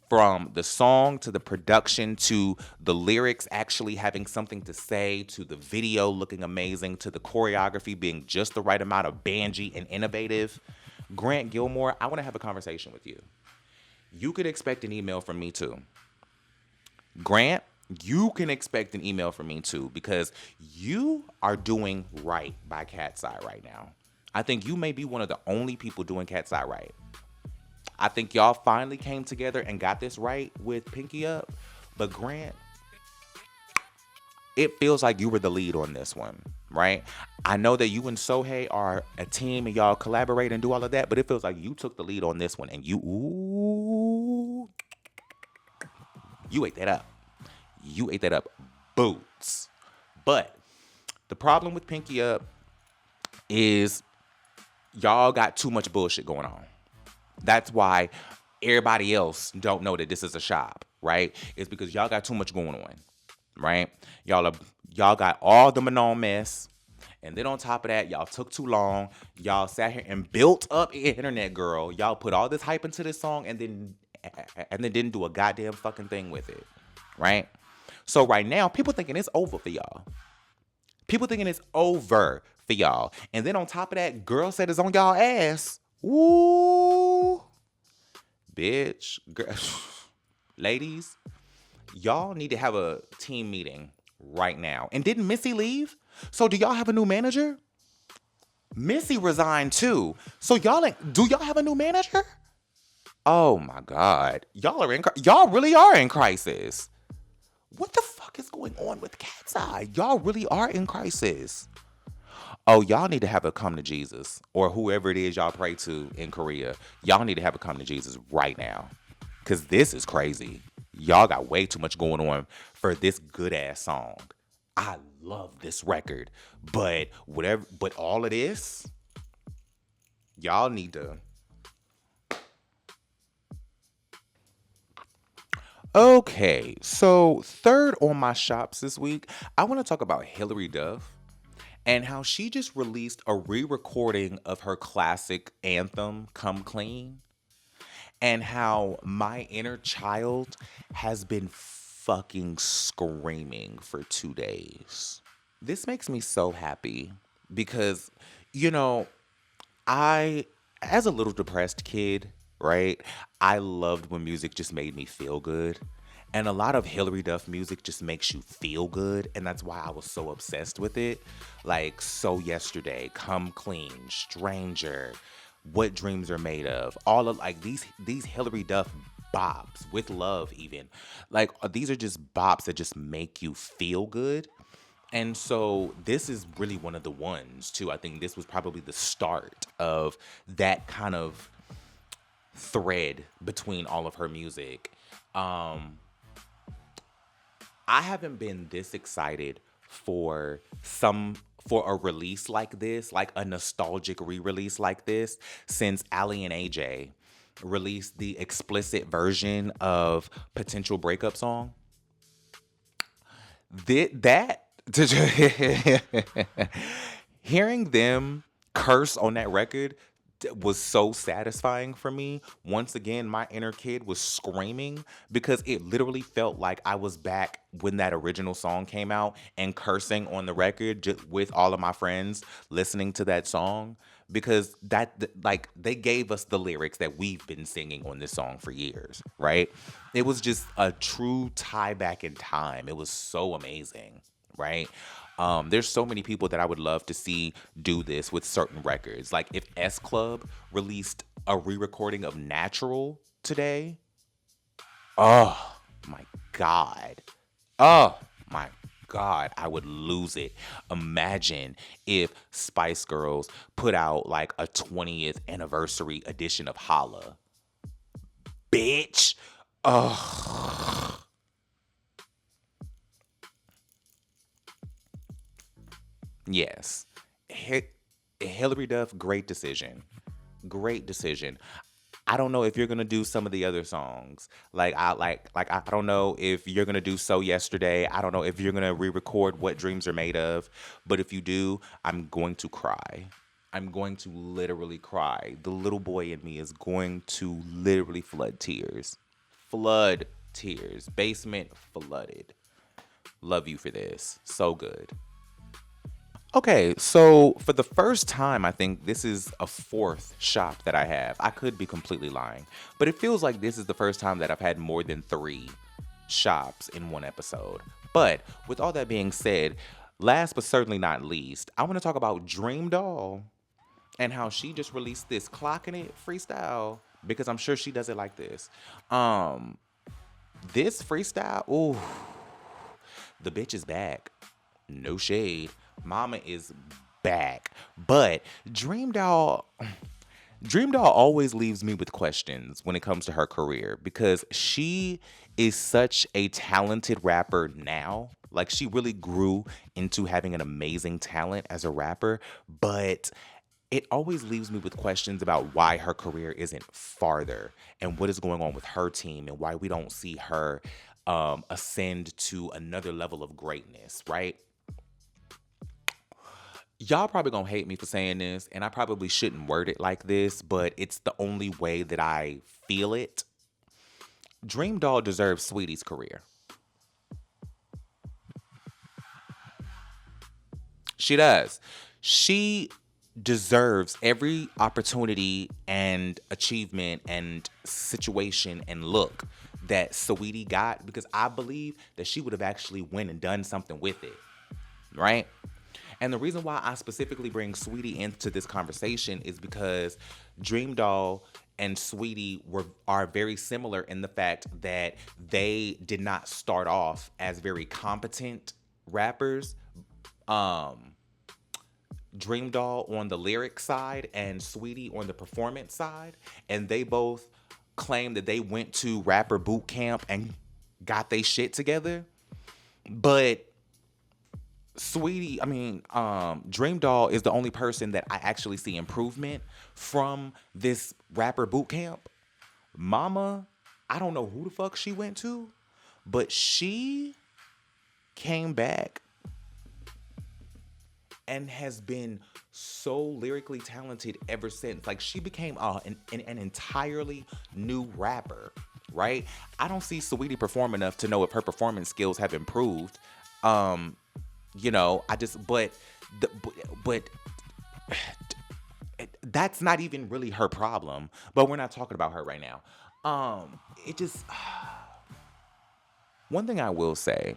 From the song to the production to the lyrics actually having something to say, to the video looking amazing, to the choreography being just the right amount of bangy and innovative. Grant Gilmore, I want to have a conversation with you. You could expect an email from me too. Grant, you can expect an email from me too, because you are doing right by Cat's Eye right now. I think you may be one of the only people doing Cat's Eye right. I think y'all finally came together and got this right with Pinky Up. But Grant, it feels like you were the lead on this one, right? I know that you and Sohei are a team and y'all collaborate and do all of that, but it feels like you took the lead on this one and you ate that up. You ate that up boots. But the problem with Pinky Up is y'all got too much bullshit going on. That's why everybody else don't know that this is a shop, right? It's because y'all got too much going on, right? Y'all got all the Manon mess. And then on top of that, y'all took too long. Y'all sat here and built up internet, girl. Y'all put all this hype into this song and then didn't do a goddamn fucking thing with it, right? So right now, people thinking it's over for y'all. People thinking it's over for y'all. And then on top of that, girl said it's on y'all ass. Ooh. Bitch. Girl. Ladies, y'all need to have a team meeting right now. And didn't Missy leave? So do y'all have a new manager? Missy resigned too. So do y'all have a new manager? Oh my God. Y'all really are in crisis. What the fuck is going on with Cat's Eye? Y'all really are in crisis. Oh, y'all need to have a come to Jesus, or whoever it is y'all pray to in Korea. Y'all need to have a come to Jesus right now. Cause this is crazy. Y'all got way too much going on for this good ass song. I love this record, but all of this, y'all need to. Okay, so third on my shops this week, I want to talk about Hilary Duff and how she just released a re-recording of her classic anthem, Come Clean, and how my inner child has been fucking screaming for 2 days. This makes me so happy because, as a little depressed kid, right, I loved when music just made me feel good. And a lot of Hilary Duff music just makes you feel good. And that's why I was so obsessed with it. Like So Yesterday, Come Clean, Stranger, What Dreams Are Made Of. All of like these Hilary Duff bops, With Love even. Like these are just bops that just make you feel good. And so this is really one of the ones too. I think this was probably the start of that kind of thread between all of her music. I haven't been this excited for a release like this, like a nostalgic re-release like this, since Ali and AJ released the explicit version of Potential Breakup Song. Hearing them curse on that record was so satisfying for me. Once again, my inner kid was screaming because it literally felt like I was back when that original song came out and cursing on the record just with all of my friends listening to that song, because they gave us the lyrics that we've been singing on this song for years, right? It was just a true tie back in time. It was so amazing, right? There's so many people that I would love to see do this with certain records. Like if S Club released a re-recording of Natural today, oh my God. Oh my God, I would lose it. Imagine if Spice Girls put out like a 20th anniversary edition of Holla. Bitch. Ugh. Yes. Hilary Duff, great decision. Great decision. I don't know if you're gonna do some of the other songs. I don't know if you're gonna do So Yesterday. I don't know if you're gonna re-record What Dreams Are Made Of. But if you do, I'm going to cry. I'm going to literally cry. The little boy in me is going to literally flood tears. Flood tears. Basement flooded. Love you for this. So good. Okay, so for the first time, I think this is a fourth shop that I have. I could be completely lying, but it feels like this is the first time that I've had more than 3 shops in one episode. But with all that being said, last but certainly not least, I want to talk about Dream Doll and how she just released this Clocking It freestyle, because I'm sure she does it like this. This freestyle, ooh, the bitch is back. No shade. Mama is back. But Dream Doll, Dream Doll always leaves me with questions when it comes to her career because she is such a talented rapper now. Like, she really grew into having an amazing talent as a rapper, but it always leaves me with questions about why her career isn't farther and what is going on with her team and why we don't see her ascend to another level of greatness, right? Y'all probably gonna hate me for saying this, and I probably shouldn't word it like this, but it's the only way that I feel it. Dream Doll deserves Sweetie's career. She does. She deserves every opportunity and achievement and situation and look that Sweetie got because I believe that she would have actually went and done something with it, right? And the reason why I specifically bring Sweetie into this conversation is because Dream Doll and Sweetie are very similar in the fact that they did not start off as very competent rappers. Dream Doll on the lyric side and Sweetie on the performance side, and they both claim that they went to rapper boot camp and got they shit together. But Dream Doll is the only person that I actually see improvement from this rapper boot camp. Mama, I don't know who the fuck she went to, but she came back and has been so lyrically talented ever since. Like, she became an entirely new rapper, right? I don't see Sweetie perform enough to know if her performance skills have improved. But that's not even really her problem. But we're not talking about her right now. One thing I will say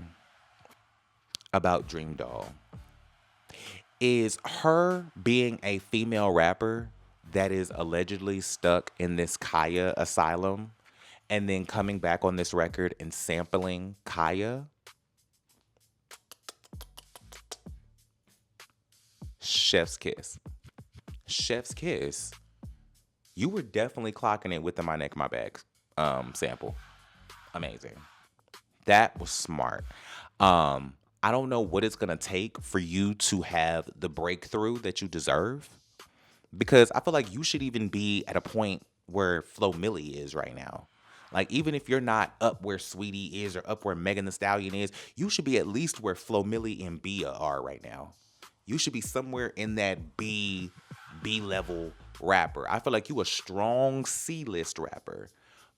about Dream Doll is her being a female rapper that is allegedly stuck in this Kaya asylum and then coming back on this record and sampling Kaya. Chef's kiss. Chef's kiss. You were definitely clocking it with the My Neck, My Back sample. Amazing. That was smart. I don't know what it's going to take for you to have the breakthrough that you deserve, because I feel like you should even be at a point where Flo Milli is right now. Like, even if you're not up where Sweetie is or up where Megan Thee Stallion is, you should be at least where Flo Milli and Bia are right now. You should be somewhere in that B level rapper. I feel like you a strong C-list rapper,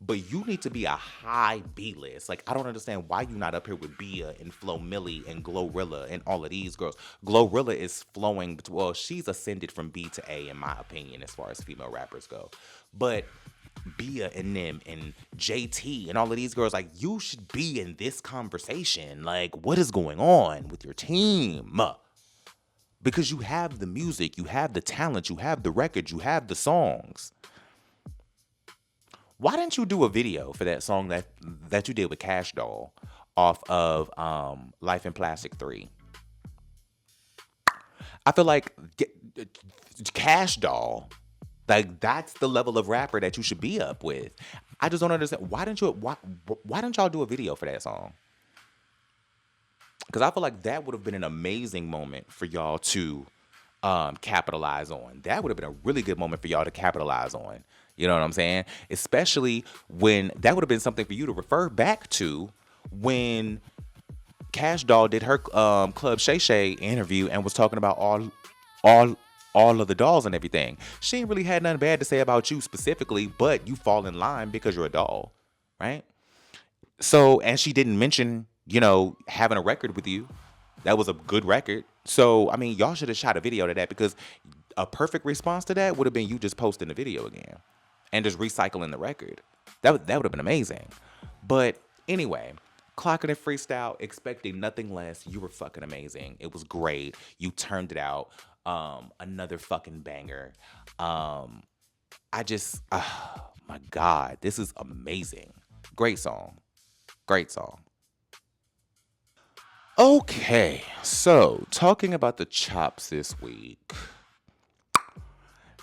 but you need to be a high B-list. Like, I don't understand why you not up here with Bia and Flo Milli and Glorilla and all of these girls. Glorilla is flowing, well, she's ascended from B to A in my opinion as far as female rappers go. But Bia and them and JT and all of these girls, like, you should be in this conversation. Like, what is going on with your team? Because you have the music, you have the talent, you have the record, you have the songs. Why didn't you do a video for that song that you did with Cash Doll off of Life in Plastic 3? I feel like Cash Doll, like, that's the level of rapper that you should be up with. I just don't understand. Why didn't y'all do a video for that song? Because I feel like that would have been an amazing moment for y'all to capitalize on. That would have been a really good moment for y'all to capitalize on. You know what I'm saying? Especially when that would have been something for you to refer back to when Cash Doll did her Club Shay Shay interview and was talking about all of the dolls and everything. She ain't really had nothing bad to say about you specifically, but you fall in line because you're a doll, right? So, and she didn't mention, having a record with you. That was a good record. So, I mean, y'all should have shot a video to that, because a perfect response to that would have been you just posting the video again and just recycling the record. That would have been amazing. But anyway, clocking it freestyle, expecting nothing less. You were fucking amazing. It was great. You turned it out. Another fucking banger. Oh my God, this is amazing. Great song. Great song. Okay, so talking about the chops this week.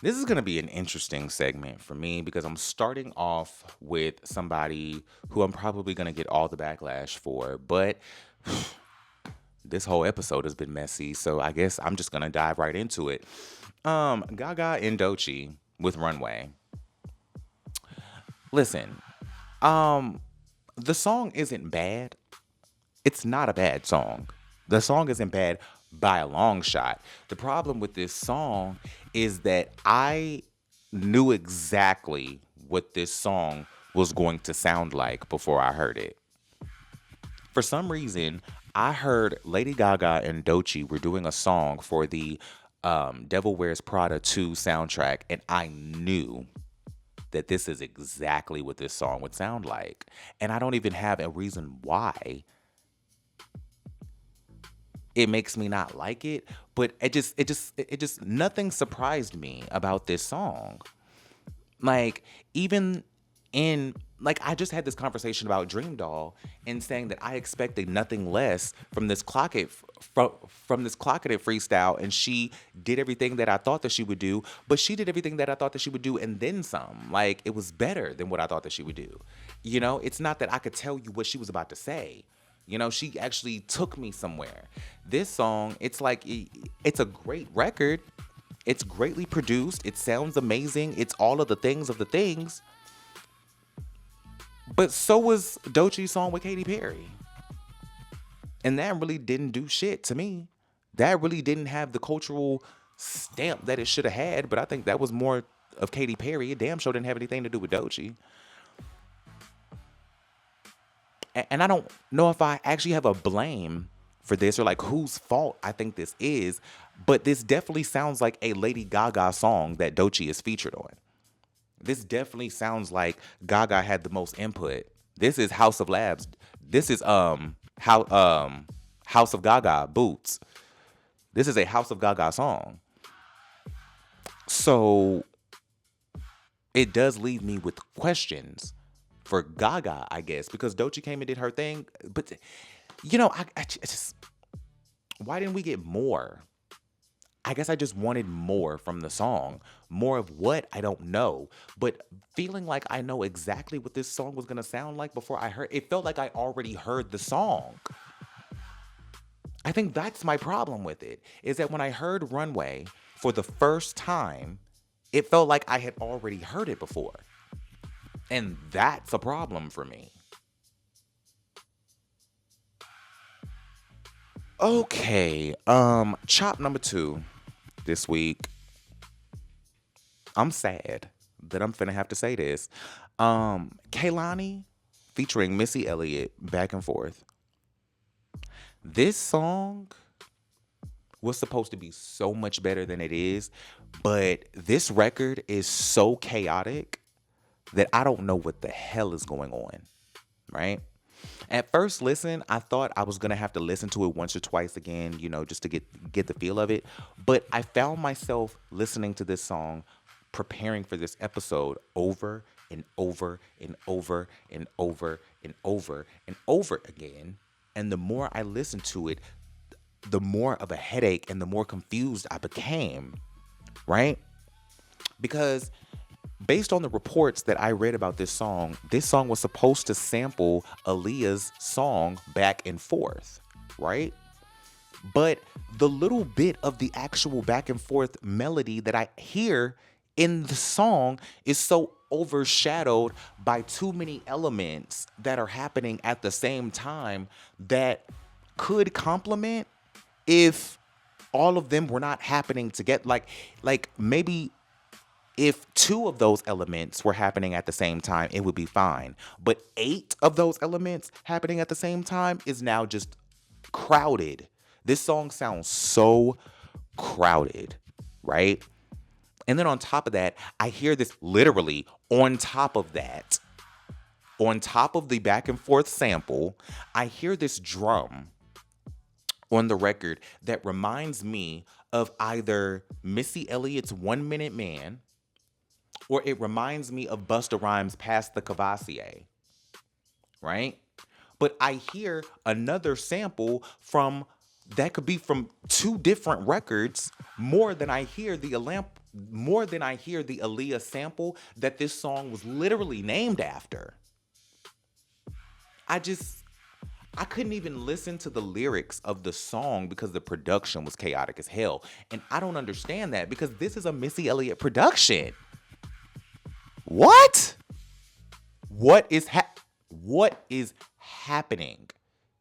This is going to be an interesting segment for me because I'm starting off with somebody who I'm probably going to get all the backlash for, but this whole episode has been messy, so I guess I'm just going to dive right into it. Gaga and Doechii with Runway. Listen, the song isn't bad. It's not a bad song. The song isn't bad by a long shot. The problem with this song is that I knew exactly what this song was going to sound like before I heard it. For some reason, I heard Lady Gaga and Doechii were doing a song for the Devil Wears Prada 2 soundtrack, and I knew that this is exactly what this song would sound like. And I don't even have a reason why it makes me not like it, but it just nothing surprised me about this song. Like, even in, like, I just had this conversation about Dream Doll and saying that I expected nothing less from this Clock It from this Clock It freestyle, and she did everything that I thought that she would do, but she did everything that I thought that she would do and then some. Like, it was better than what I thought that she would do. You know, it's not that I could tell you what she was about to say. You know, she actually took me somewhere. This song, it's like, it's a great record. It's greatly produced. It sounds amazing. It's all of the things of the things. But so was Doechii's song with Katy Perry. And that really didn't do shit to me. That really didn't have the cultural stamp that it should have had. But I think that was more of Katy Perry. It damn sure didn't have anything to do with Doechii. And I don't know if I actually have a blame for this or like whose fault I think this is, but this definitely sounds like a Lady Gaga song that Doechii is featured on. This definitely sounds like Gaga had the most input. This is House of Labs. This is House of Gaga Boots. This is a House of Gaga song. So it does leave me with questions for Gaga, I guess, because Doechii came and did her thing. But, you know, I just, why didn't we get more? I guess I just wanted more from the song. More of what? I don't know. But feeling like I know exactly what this song was going to sound like before I heard it, felt like I already heard the song. I think that's my problem with it, is that when I heard Runway for the first time, it felt like I had already heard it before. And that's a problem for me. Okay, chop number 2 this week. I'm sad that I'm finna have to say this. Kehlani featuring Missy Elliott, Back and Forth. This song was supposed to be so much better than it is, but this record is so chaotic that I don't know what the hell is going on, right? At first listen, I thought I was going to have to listen to it once or twice again, you know, just to get the feel of it. But I found myself listening to this song, preparing for this episode over and over and over and over and over and over again. And the more I listened to it, the more of a headache and the more confused I became, right? Because based on the reports that I read about this song was supposed to sample Aaliyah's song Back and Forth, right? But the little bit of the actual Back and Forth melody that I hear in the song is so overshadowed by too many elements that are happening at the same time that could complement if all of them were not happening together. Like maybe if 2 of those elements were happening at the same time, it would be fine. But 8 of those elements happening at the same time is now just crowded. This song sounds so crowded, right? And then on top of that, I hear this literally on top of that. On top of the Back and Forth sample, I hear this drum on the record that reminds me of either Missy Elliott's 1 Minute Man, or it reminds me of Busta Rhymes' Pass the Cavassier, right? But I hear another sample that could be from 2 different records more than I hear the more than I hear the Aaliyah sample that this song was literally named after. I couldn't even listen to the lyrics of the song because the production was chaotic as hell. And I don't understand that because this is a Missy Elliott production. What? What is happening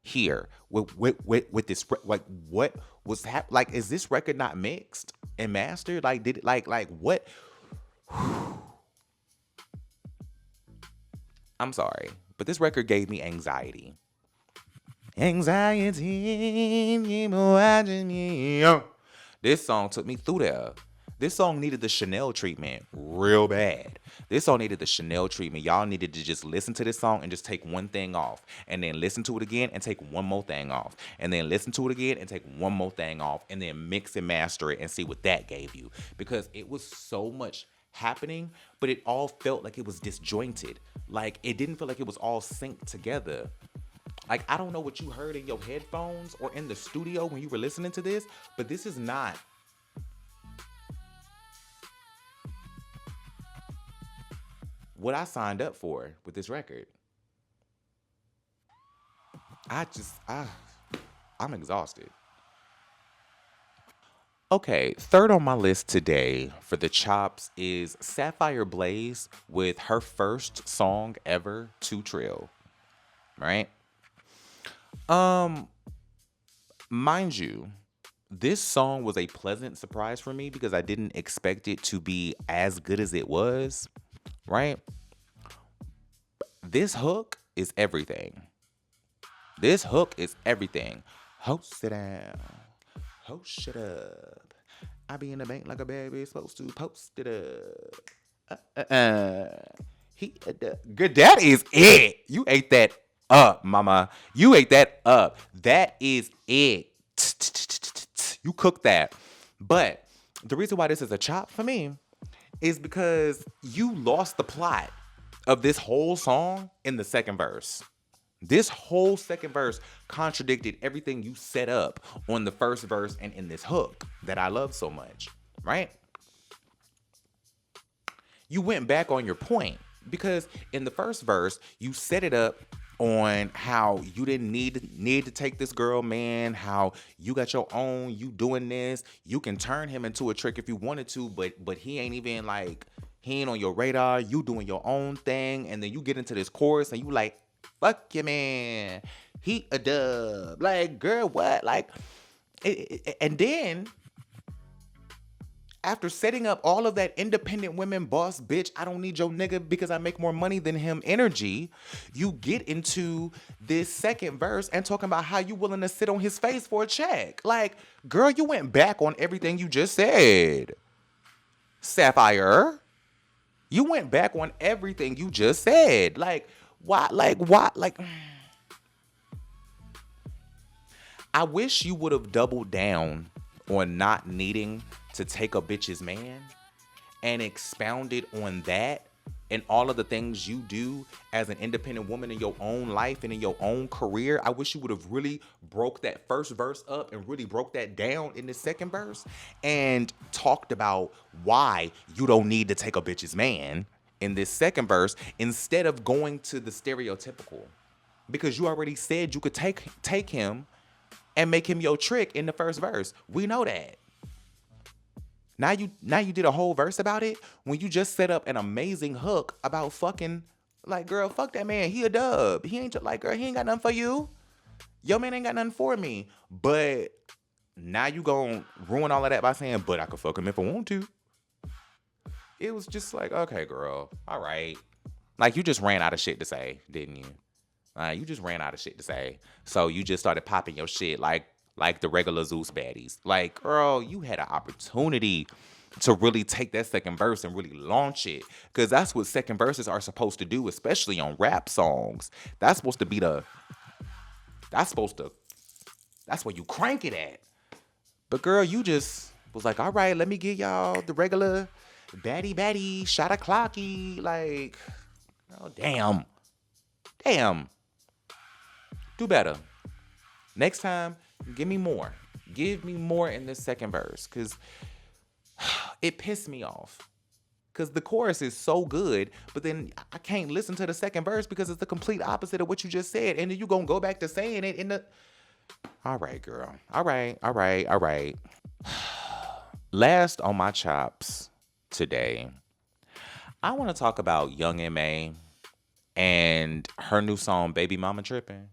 here with this? Like, what was like? Is this record not mixed and mastered? Like, did it like what? I'm sorry, but this record gave me anxiety. Anxiety, watching me. This song took me through there. This song needed the Chanel treatment real bad. This song needed the Chanel treatment. Y'all needed to just listen to this song and just take one thing off. And then listen to it again and take one more thing off. And then listen to it again and take one more thing off. And then mix and master it and see what that gave you. Because it was so much happening, but it all felt like it was disjointed. Like, it didn't feel like it was all synced together. Like, I don't know what you heard in your headphones or in the studio when you were listening to this, but this is not what I signed up for with this record. I'm exhausted. Okay, third on my list today for the chops is Sapphire Blaze with her first song ever, Two Trill. Right? Mind you, this song was a pleasant surprise for me because I didn't expect it to be as good as it was, right? This hook is everything. This hook is everything. Ho, sit down. Ho, shut up. I be in the bank like a baby supposed to. Post it up. Good, that is it. You ate that up, mama. You ate that up. That is it. You cooked that. But the reason why this is a chop for me is because you lost the plot of this whole song in the second verse. This whole second verse contradicted everything you set up on the first verse and in this hook that I love so much, right? You went back on your point because in the first verse, you set it up on how you didn't need to take this girl, man, how you got your own, you doing this, you can turn him into a trick if you wanted to, but he ain't even like, he ain't on your radar, you doing your own thing, and then you get into this chorus and you like, fuck you, man, he a dub, like, girl, what, like, and then after setting up all of that independent women boss bitch, I don't need your nigga because I make more money than him energy, you get into this second verse and talking about how you willing to sit on his face for a check. Like, girl, you went back on everything you just said. Sapphire, you went back on everything you just said. Like, why? I wish you would have doubled down on not needing to take a bitch's man and expounded on that and all of the things you do as an independent woman in your own life and in your own career. I wish you would have really broke that first verse up and really broke that down in the second verse and talked about why you don't need to take a bitch's man in this second verse instead of going to the stereotypical, because you already said you could take him and make him your trick in the first verse. We know that. Now you did a whole verse about it when you just set up an amazing hook about fucking, like, girl, fuck that man. He a dub. He ain't like, girl, he ain't got nothing for you. Your man ain't got nothing for me. But now you gonna ruin all of that by saying, but I could fuck him if I want to. It was just like, okay, girl, all right. Like, you just ran out of shit to say, didn't you? You just ran out of shit to say. So you just started popping your shit like the regular Zeus baddies. Like, girl, you had an opportunity to really take that second verse and really launch it. Because that's what second verses are supposed to do, especially on rap songs. That's supposed to be that's where you crank it at. But girl, you just was like, all right, let me give y'all the regular baddie, shot a clocky. Like, oh, damn. Do better. Next time, give me more. Give me more in this second verse. Because it pissed me off. Because the chorus is so good, but then I can't listen to the second verse because it's the complete opposite of what you just said. And then you're going to go back to saying it in the... All right, girl. All right. Last on my chops today, I want to talk about Young M.A. and her new song, Baby Mama Trippin'.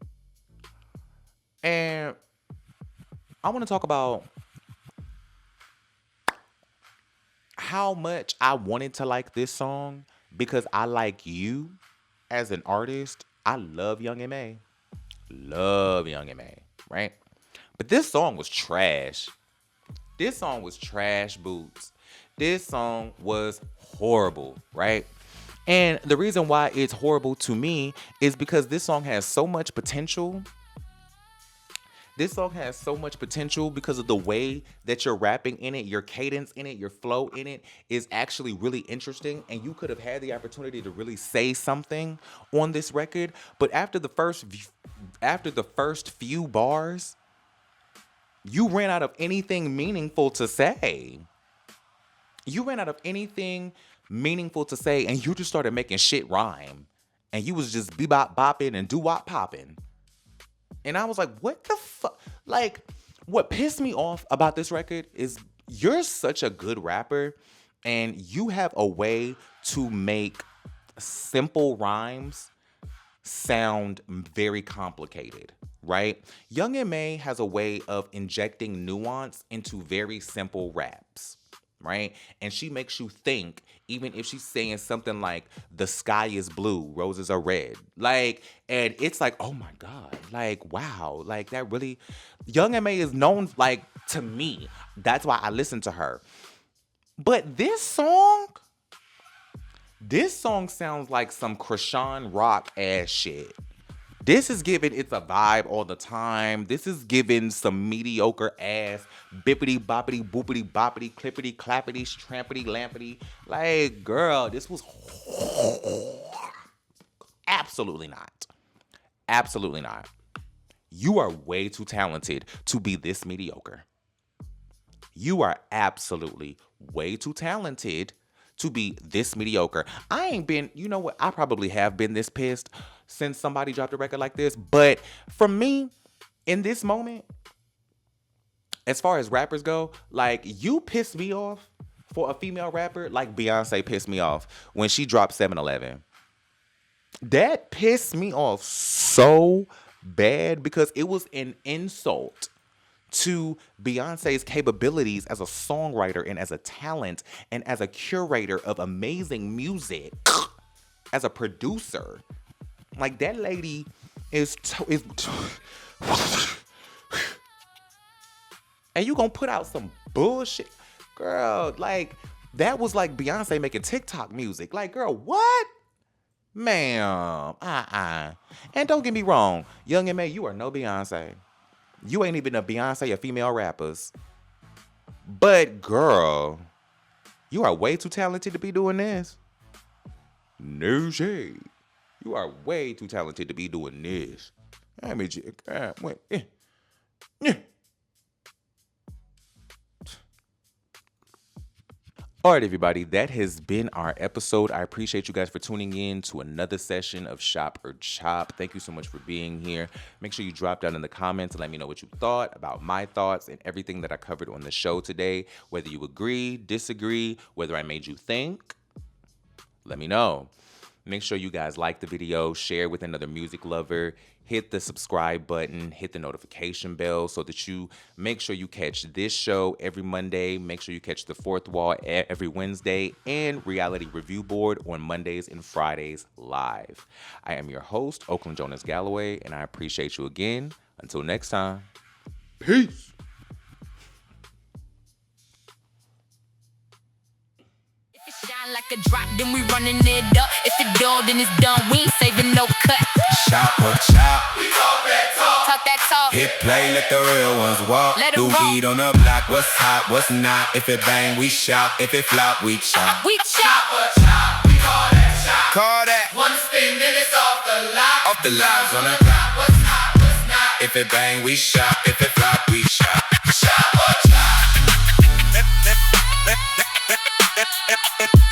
And I want to talk about how much I wanted to like this song because I like you as an artist. I love Young M.A. Right? But this song was trash. This song was trash boots. This song was horrible, right? And the reason why it's horrible to me is because this song has so much potential. This song has so much potential because of the way that you're rapping in it, your cadence in it, your flow in it is actually really interesting. And you could have had the opportunity to really say something on this record. But after the first few bars, you ran out of anything meaningful to say. And you just started making shit rhyme. And you was just bebop bopping and doo-wop popping. And I was like, what the fuck? Like, what pissed me off about this record is you're such a good rapper and you have a way to make simple rhymes sound very complicated, right? Young M.A. has a way of injecting nuance into very simple raps, right? And she makes you think, even if she's saying something like, the sky is blue, roses are red. Like, and it's like, oh my God, like, wow. Like, that really, Young M.A. is known, like, to me. That's why I listen to her. But this song sounds like some Krishan Rock ass shit. This is giving it's a vibe all the time. This is giving some mediocre ass bippity boppity boopity boppity clippity clappity trampity lampity. Like, girl, this was absolutely not. Absolutely not. You are way too talented to be this mediocre. You are absolutely way too talented to be this mediocre. I ain't been, you know what? I probably have been this pissed since somebody dropped a record like this. But for me, in this moment, as far as rappers go, like, you pissed me off for a female rapper like Beyonce pissed me off when she dropped 7-Eleven. That pissed me off so bad because it was an insult to Beyonce's capabilities as a songwriter and as a talent and as a curator of amazing music, as a producer. Like, that lady is and you gonna put out some bullshit, girl. Like, that was like Beyonce making TikTok music. Like, girl, what? Ma'am, And don't get me wrong, Young M.A., you are no Beyonce. You ain't even a Beyonce of female rappers. But, girl, you are way too talented to be doing this. No shade. You are way too talented to be doing this. I mean, All right, everybody, that has been our episode. I appreciate you guys for tuning in to another session of Shop or Chop. Thank you so much for being here. Make sure you drop down in the comments and let me know what you thought about my thoughts and everything that I covered on the show today. Whether you agree, disagree, whether I made you think, let me know. Make sure you guys like the video, share with another music lover, hit the subscribe button, hit the notification bell so that you make sure you catch this show every Monday. Make sure you catch The Fourth Wall every Wednesday and Reality Review Board on Mondays and Fridays live. I am your host, Oakland Jonas Galloway, and I appreciate you again. Until next time, peace. Shine like a drop, then we running it up. If it dull, then it's done. We ain't saving no cut. Shop or chop. We talk that talk. Hit play, let the real ones walk. Let it Do roll. weed on the block. What's hot, what's not? If it bang, we shop. If it flop, we chop. We chop. We call that chop. Call that. One spin, then it's off the lot. Off the lives on the What's hot, what's not? If it bang, we shop. If it flop, we shop. Chop or chop. If